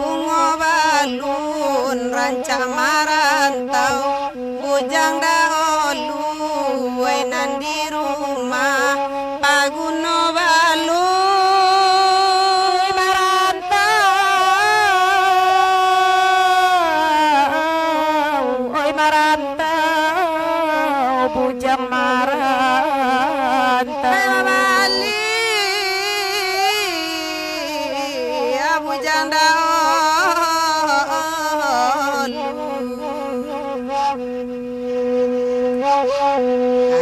bungo balun ranca marantau bujang dahulu wenan di rumah paguno balun marantau, oi marantau, bujang marantau. bali ya bujang dahulu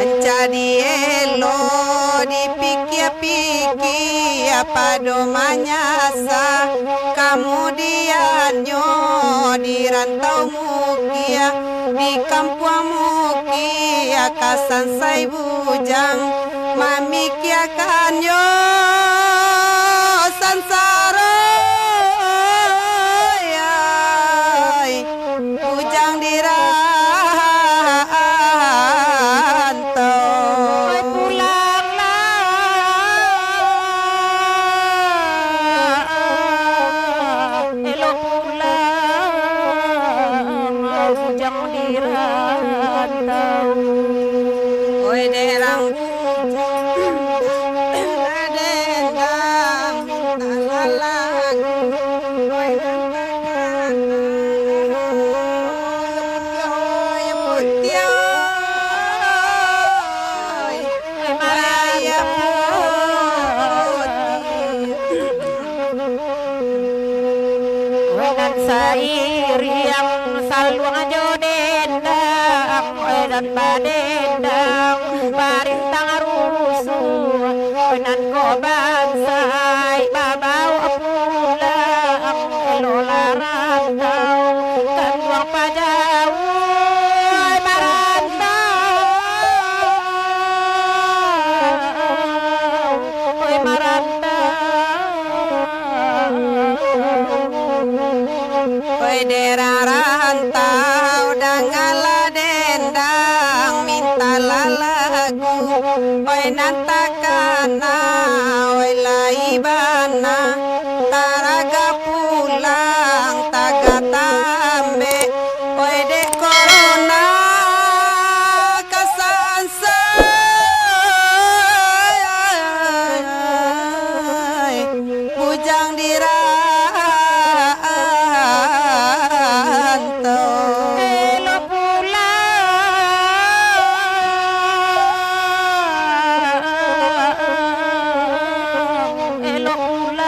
anca dielo dipikir-pikir apa domanya sah kemudiannya di rantau mukia di kampung mukia kasan say bujang mamikiakan yo sansara ay, bujang dirantau Oi pulanglah, elo pulang, bujang dirantau. oi derang adendang talalang oi nantakan oi putih oi maraya Wenan sairiang salwang jodendang, wenan badendang, parintang rusuh, wenan kobansai, babau pulang, elola rantau, kanduang pajau, marantau, marantau. oi derang rantau dangala dendang minta lalagu oi nantakana oi laibana taraga pulang taga tambe oi dek corona kasansai bujang dirantau Elo pulang, elo pulang,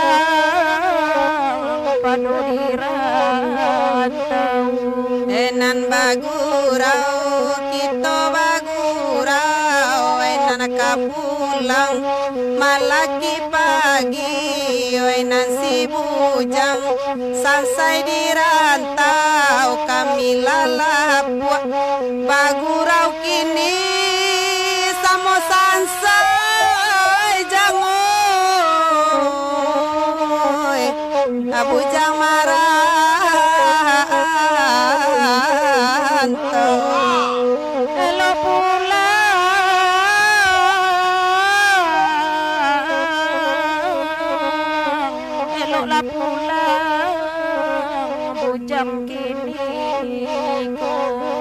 padu dirantau. enan bagurau kita bagurau enan kapulang malaki pagi enan si bujang sansai dirantau kami lalapua bagurau kini samo sansai jangoy bujang marantau Elo pulang, elo lah pulang, bujang kini ko.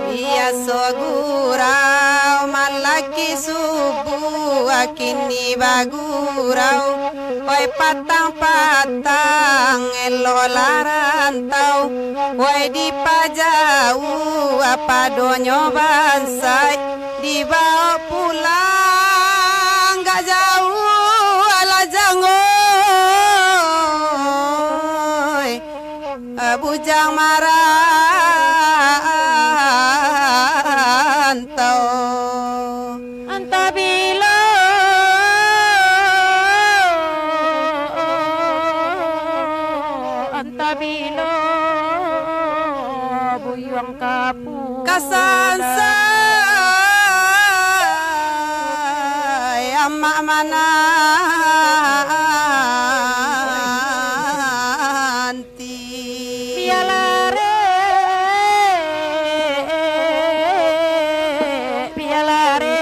biasa gurau malaki subuh kini bagurau oi patang-patang elo larantau oi di pajau apa donyo bansai dibawa pulang gak jauh ala jangoy bujang marantau Antabilo, antabilo, buyang kapu. kasansai ama mananti Pialare, pialare,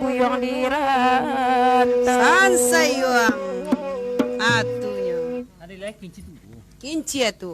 buyang dirantau. sansai yuang atunya Adilek. Kinci itu.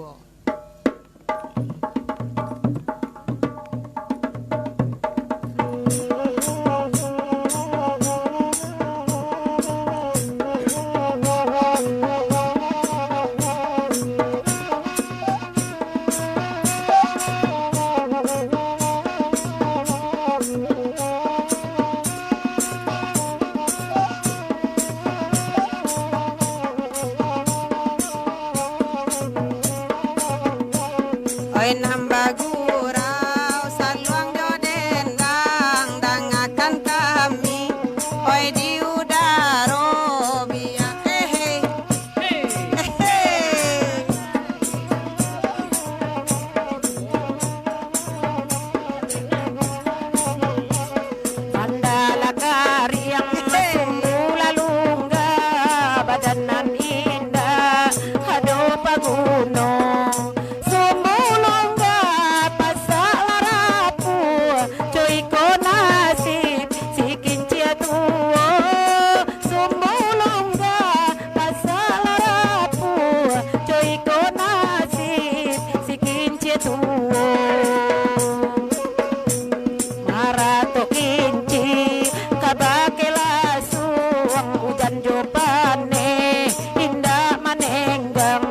Oi nambah gurau saluang jodendang dangakan kami oi di udaro biar Mandala kariang sumula lungga badanan indah hado paguno sumulungga pasalarapu coy ko nasib si kinci tuo sumulungga pasalarapu coy ko nasib si kinci tuo marato kinci kabakela suang hujan jopane indah manenggang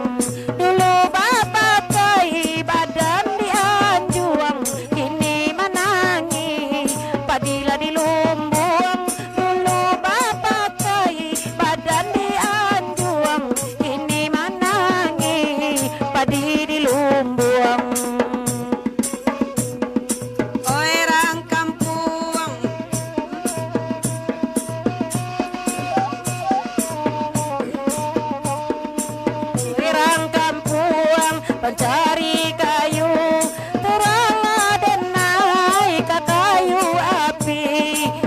dulu bapak kai badan dianjuang kini menangi padila di lumbung dulu bapak kai badan dianjuang kini menangi padi di lumbung. oi rang kampung Wirang kampung pencari kayu terala dan naik ke kayu api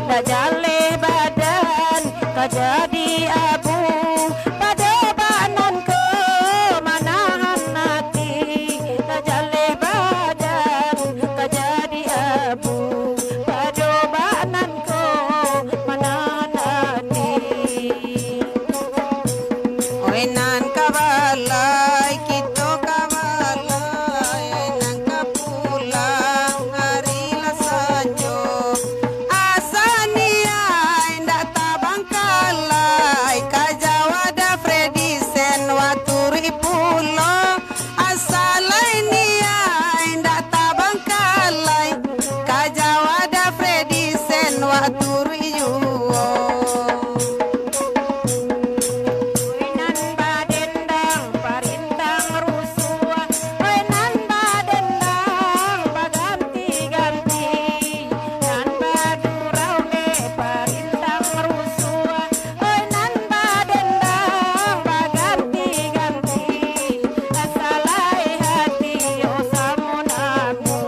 dah jaleh badan kajadi abu pada banan ke manahan hati dah jaleh badan kajadi abu pada banan ke manahan hati. oi nan kabalay kito kabalay nang kapulang hari lasanjo asania indak tabang kalay kajawada Freddy sen waturi pulo asalay niya indak tabang kalay kajawada Freddy sen waturi yuo. Oinan badendang parintang rusua oinan badendang baganti-ganti nan badurau ne parintang rusua oinan badendang baganti-ganti asalai hati osamunamu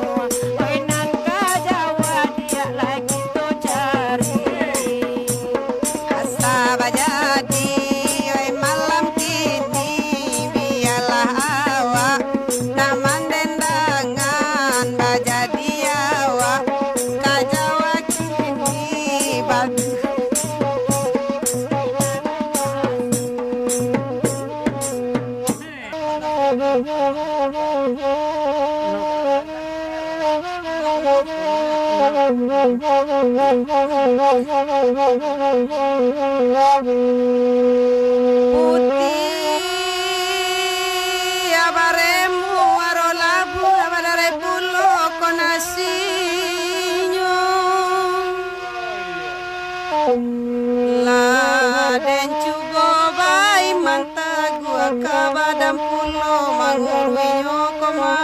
oinan kajawa dia lagi to cari. Asa bajadi oi malam kini biarlah awak naman dendangan bajadi awak kajawa kini bag putih abaremu arolabu abadare pulo konasinyo la dencu bobai mantagu akabadam pulo manguruinyo koma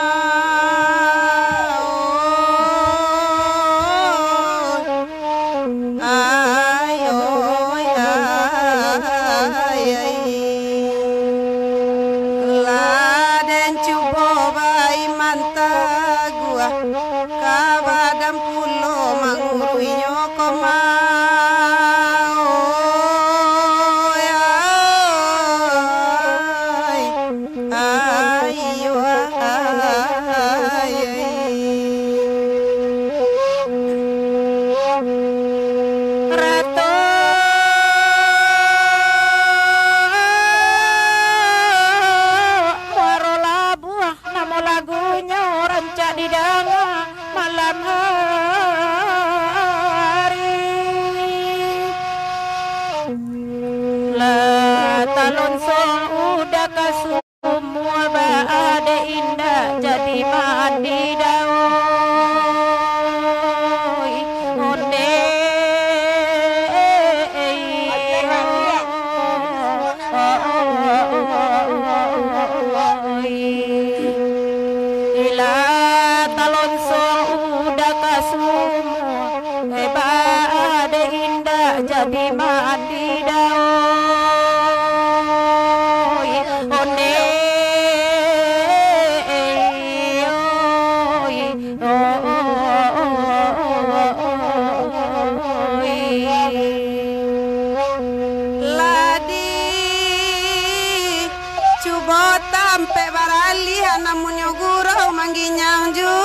laden cubo bai manta gua kabadam pulo manguruinyo koma ila talonso udah kasumu bade indah jadi mati daoi one Ladi cubo tampe barali namun nyoguro mangginyang ju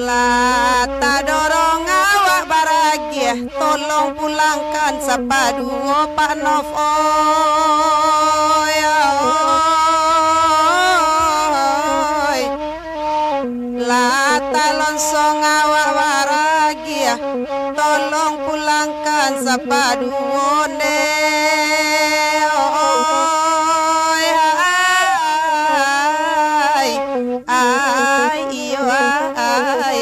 Lata dorong awak baragia tolong pulangkan sapadu Pak Novo ya oi Lata longsong awak baragia tolong pulangkan sapadu onde oi ai iyo ai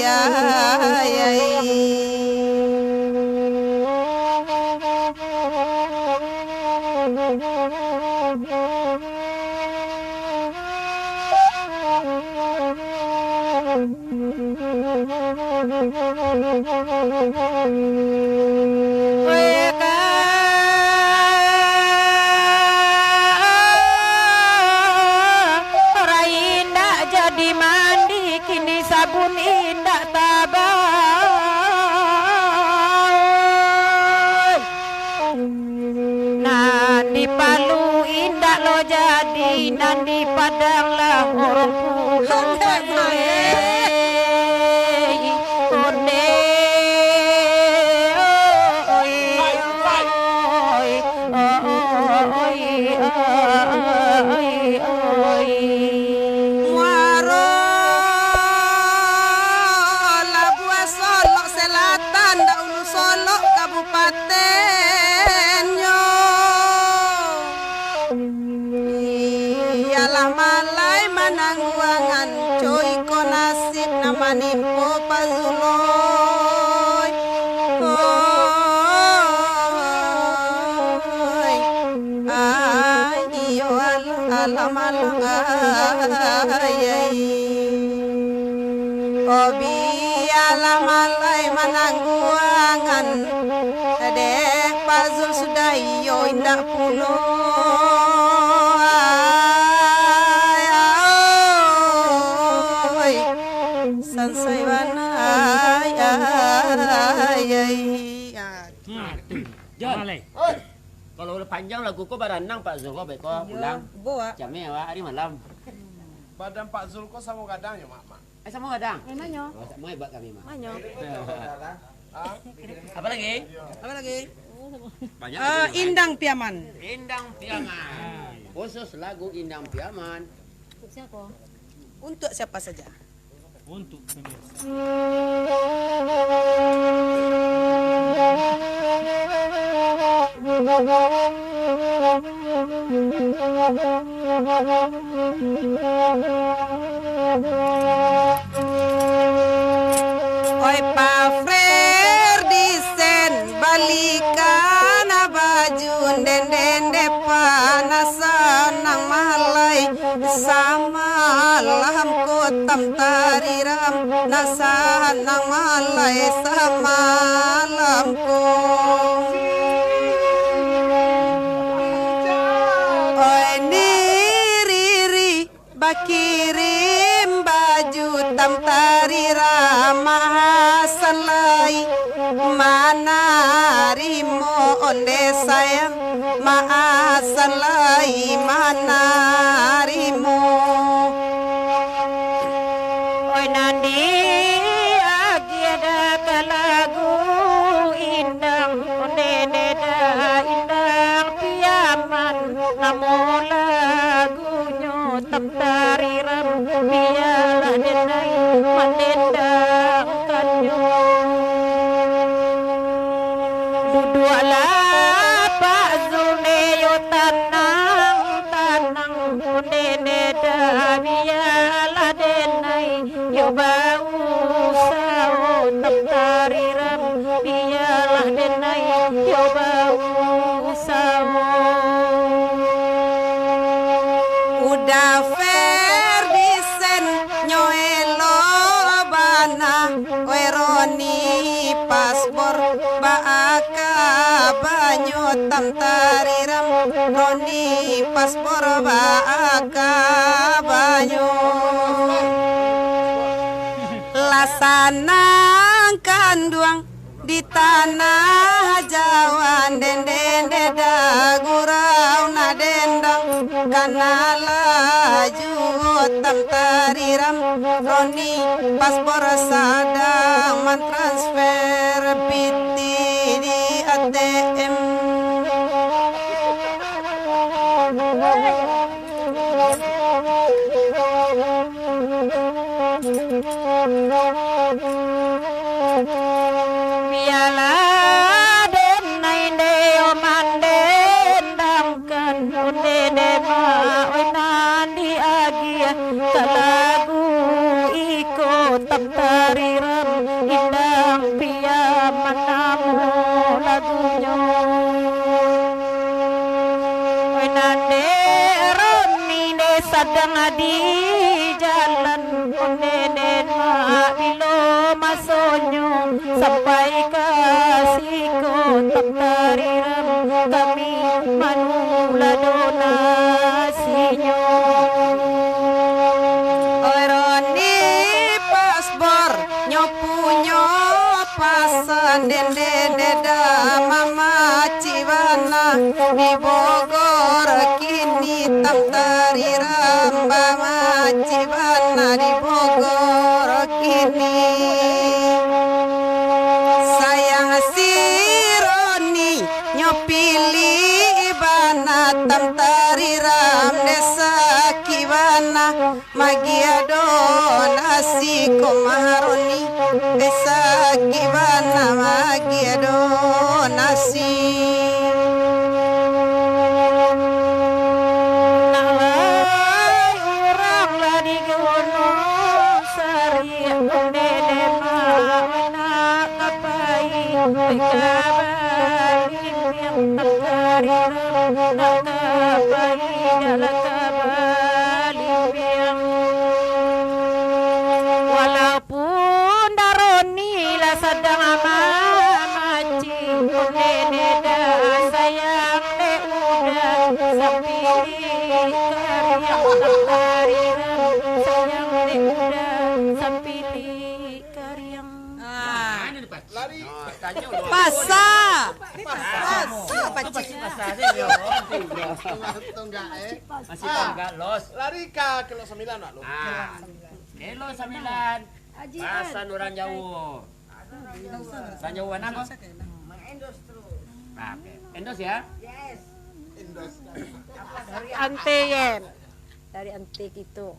Orang indah jadi mandi kini sabun indah tabah Nandi Palu indah lo jadi Nandi Padang lah orang pulau Muaro Labua Solo Selatan Daulu Solo Kabupatennya Iyalah malai manangguangan coy ko nasib namanimpo pazuloy Oy ay iyo alam ay Obi alamalay manangguangan Dek pazul sudah iyo indah pulo Ay ay Sansay banay ay John. Kalau udah panjang lagu ko baranang Pak Zul ko beko pulang. Boa Jamnya wa hari malam. Badan Pak Zulko sama kadang ya, Mak. Sama kadang. Manyo Mau hebat kami mah. manyo Apa lagi? Apa lagi? Banyak. Indang Piaman Indang Piaman. Khusus lagu Indang Piaman. siapa untuk siapa saja? Untuk pemirsa. Oi Pa Ferdisen balikan baju den panasan nang malai sama lam kotam tariram nasan nang malai sama lamku Oi niriri bakirim baju tam tariram mahasan lai manarimo onde sayang maasan lai manarimo oi nandi agiada kalagu indang onededa indang piaman namo lagunyo taptariram biala denai manendang kanyo duduala Pak Zulneyo tanang onededa Dafer disen nyoelo bana weroni paspor baaka banyu tam tariram roni paspor baaka banyu lasanang kanduang di tanah Jawa denden dagurau na dendang kana laju tam tariram roni paspor sadang man transfer piti di ATM Biala den nai deo manden dangkan unde de ma oinandi agia kalagu iko tam tariram indang pia manamu lagunya oinande roni de sadang di jalan unde de ma bilo masonyo sampai kasihku tak tariram kami manula donasinya Oroni paspor nyopunyo pasan dende mama ciwana di Bogor kini tam tariram mama ciwana di Bogor kini sayang si Roni nyopili ibana tam tariram desa kiwana magiado nasi komaroni desa kiwana magiado nasi nalai orang lah di gunung sari unde de ma nak kapai kabalim yang tak tariram nak kapai dalam kabalim yang walaupun daroni lah sedang mamaci unde de da sayang de udah sapili karyang tak tariram sayang de udah sapili karyang Mana ni pas? Lari. Tanya dulu. pasa Tonggak Masih tonggak los. Lari ka kilo 9 nak lo. Ah. Kilo 9. Pasan orang jauh. San jauh mana kok? Oke. Endos ya? dari anteyen dari antik itu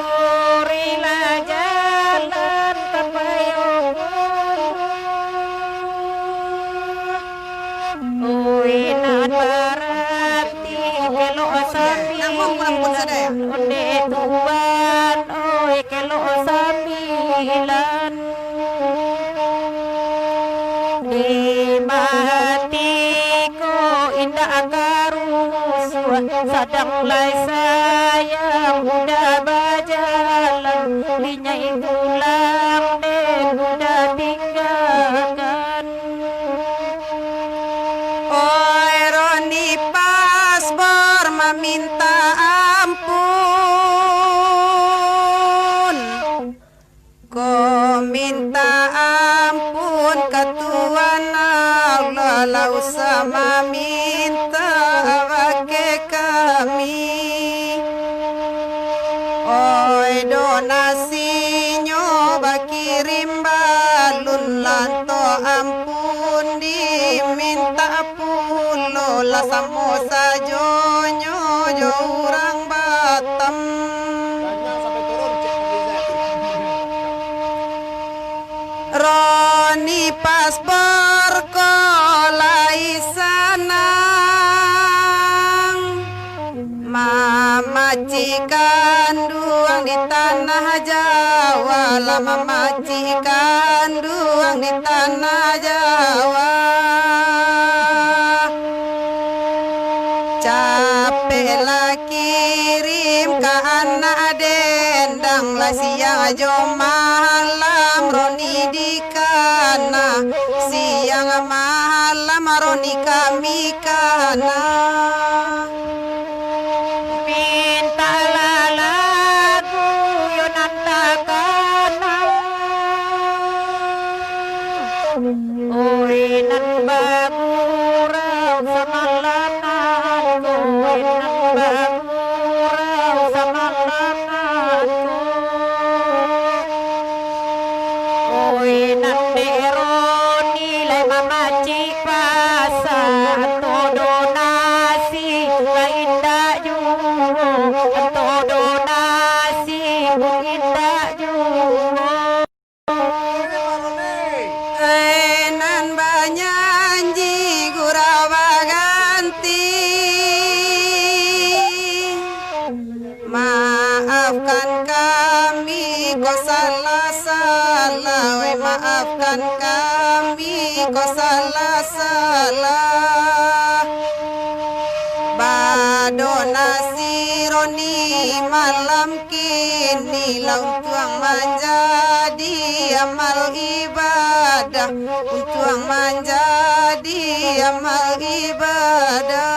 lurilah jalan ke uinan berarti kelo Ampun sadaya. onde tuan oi kelo sambilan di matiku indah karus sadang lai sayang udah berjalan linyai pulang dan udah tinggalkan Oi Roni paspor meminta ampun Ko minta ampun ke Tuhan Allah la usah meminta bagi kami Oi donasinya bakirim balun lanto ampun diminta pulo la samosa jonyo jo orang Batam Banyak sampai turun cek Roni paspor kolai sanang Mama cikan duang di tanah Jawa Lama macikan duang di tanah Jawa sajo malam roni di kana, siang malam roni kami kana. Mintalah lagu Yonanda kana, oi nan bagurau samalananku, oi nan bagurau samalananku, oi nan deroni lai mamaci pasar todo nasi lai indah juwo, todo nasi indah juwo. Nan banyanyi gurawa ganti, maafkan kami kau salah-salah, maafkan kami kau salah-salah. Badona sironi malam kini lautuang menjadi amal ibadah, untuang menjadi amal ibadah.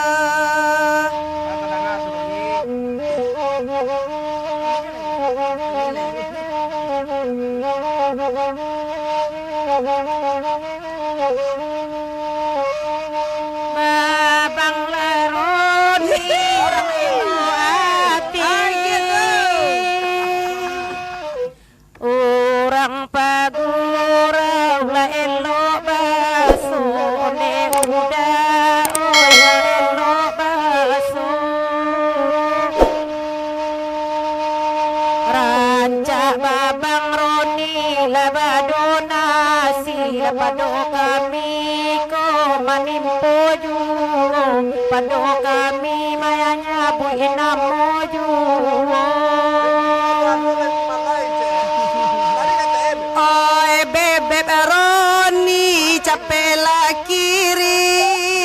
Babang laroni orang pagurau la elo baso ne uda oi la elo baso ranca babang roni la badona si la pado kami ko manimpo ju pado kami mayanya bu inamo ju. Oi bebek roni capela kirim,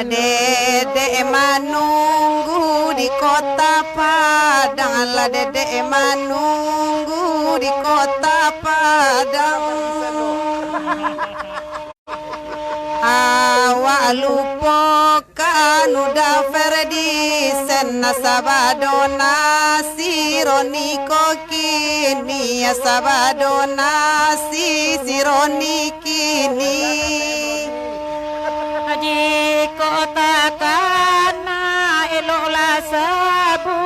dede manunggu di kota Padang, lah dede manunggu di kota Padang. Awak lupa kan udah Ferdisen sabadona sironi kokini, sabadona sironi kini. Haji kota kana elola sabu,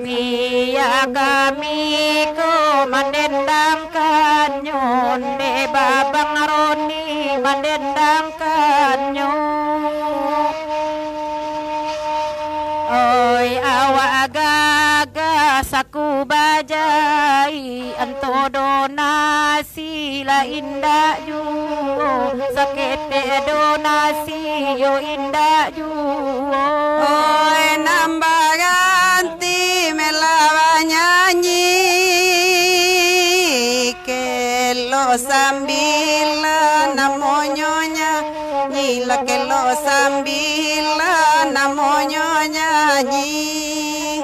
biya kami ko mendendangkan nyonde babang roni mendendangkan nyon. Oi awak gaga saku bajai anto donasi la indah juo, sakete donasi yo indah juo. Oi nambah ganti melawa nyanyi, kelo sambilan namonyonya nyila, kelo sambilan namonyonya nyi.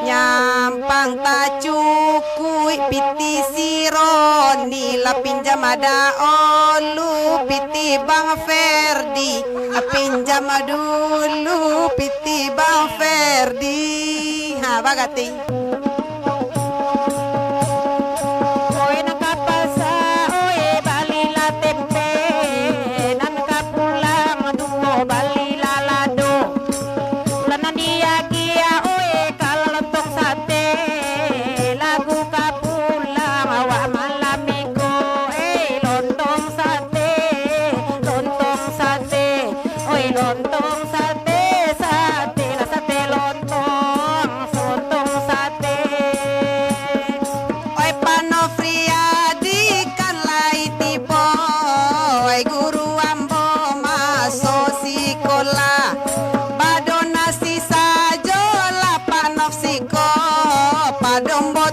Nyampang tak cukui piti sironi, la pinjam ada olu piti bang Ferdi, pinjam dulu piti bang Ferdi. Ha bagati. Oi nak kapasa oi balila tempe, nan kapulang duo balila lado, lanan dia kia oi kalontok sate, lagu kapulang awak malamiko, lontong sate, oi lontong sate, sate la sate lontong, lontong sate. Oi Panofriadi kan lai tibo, oi guru ambo maso sikola, badona si sajo la Panofsiko, padombo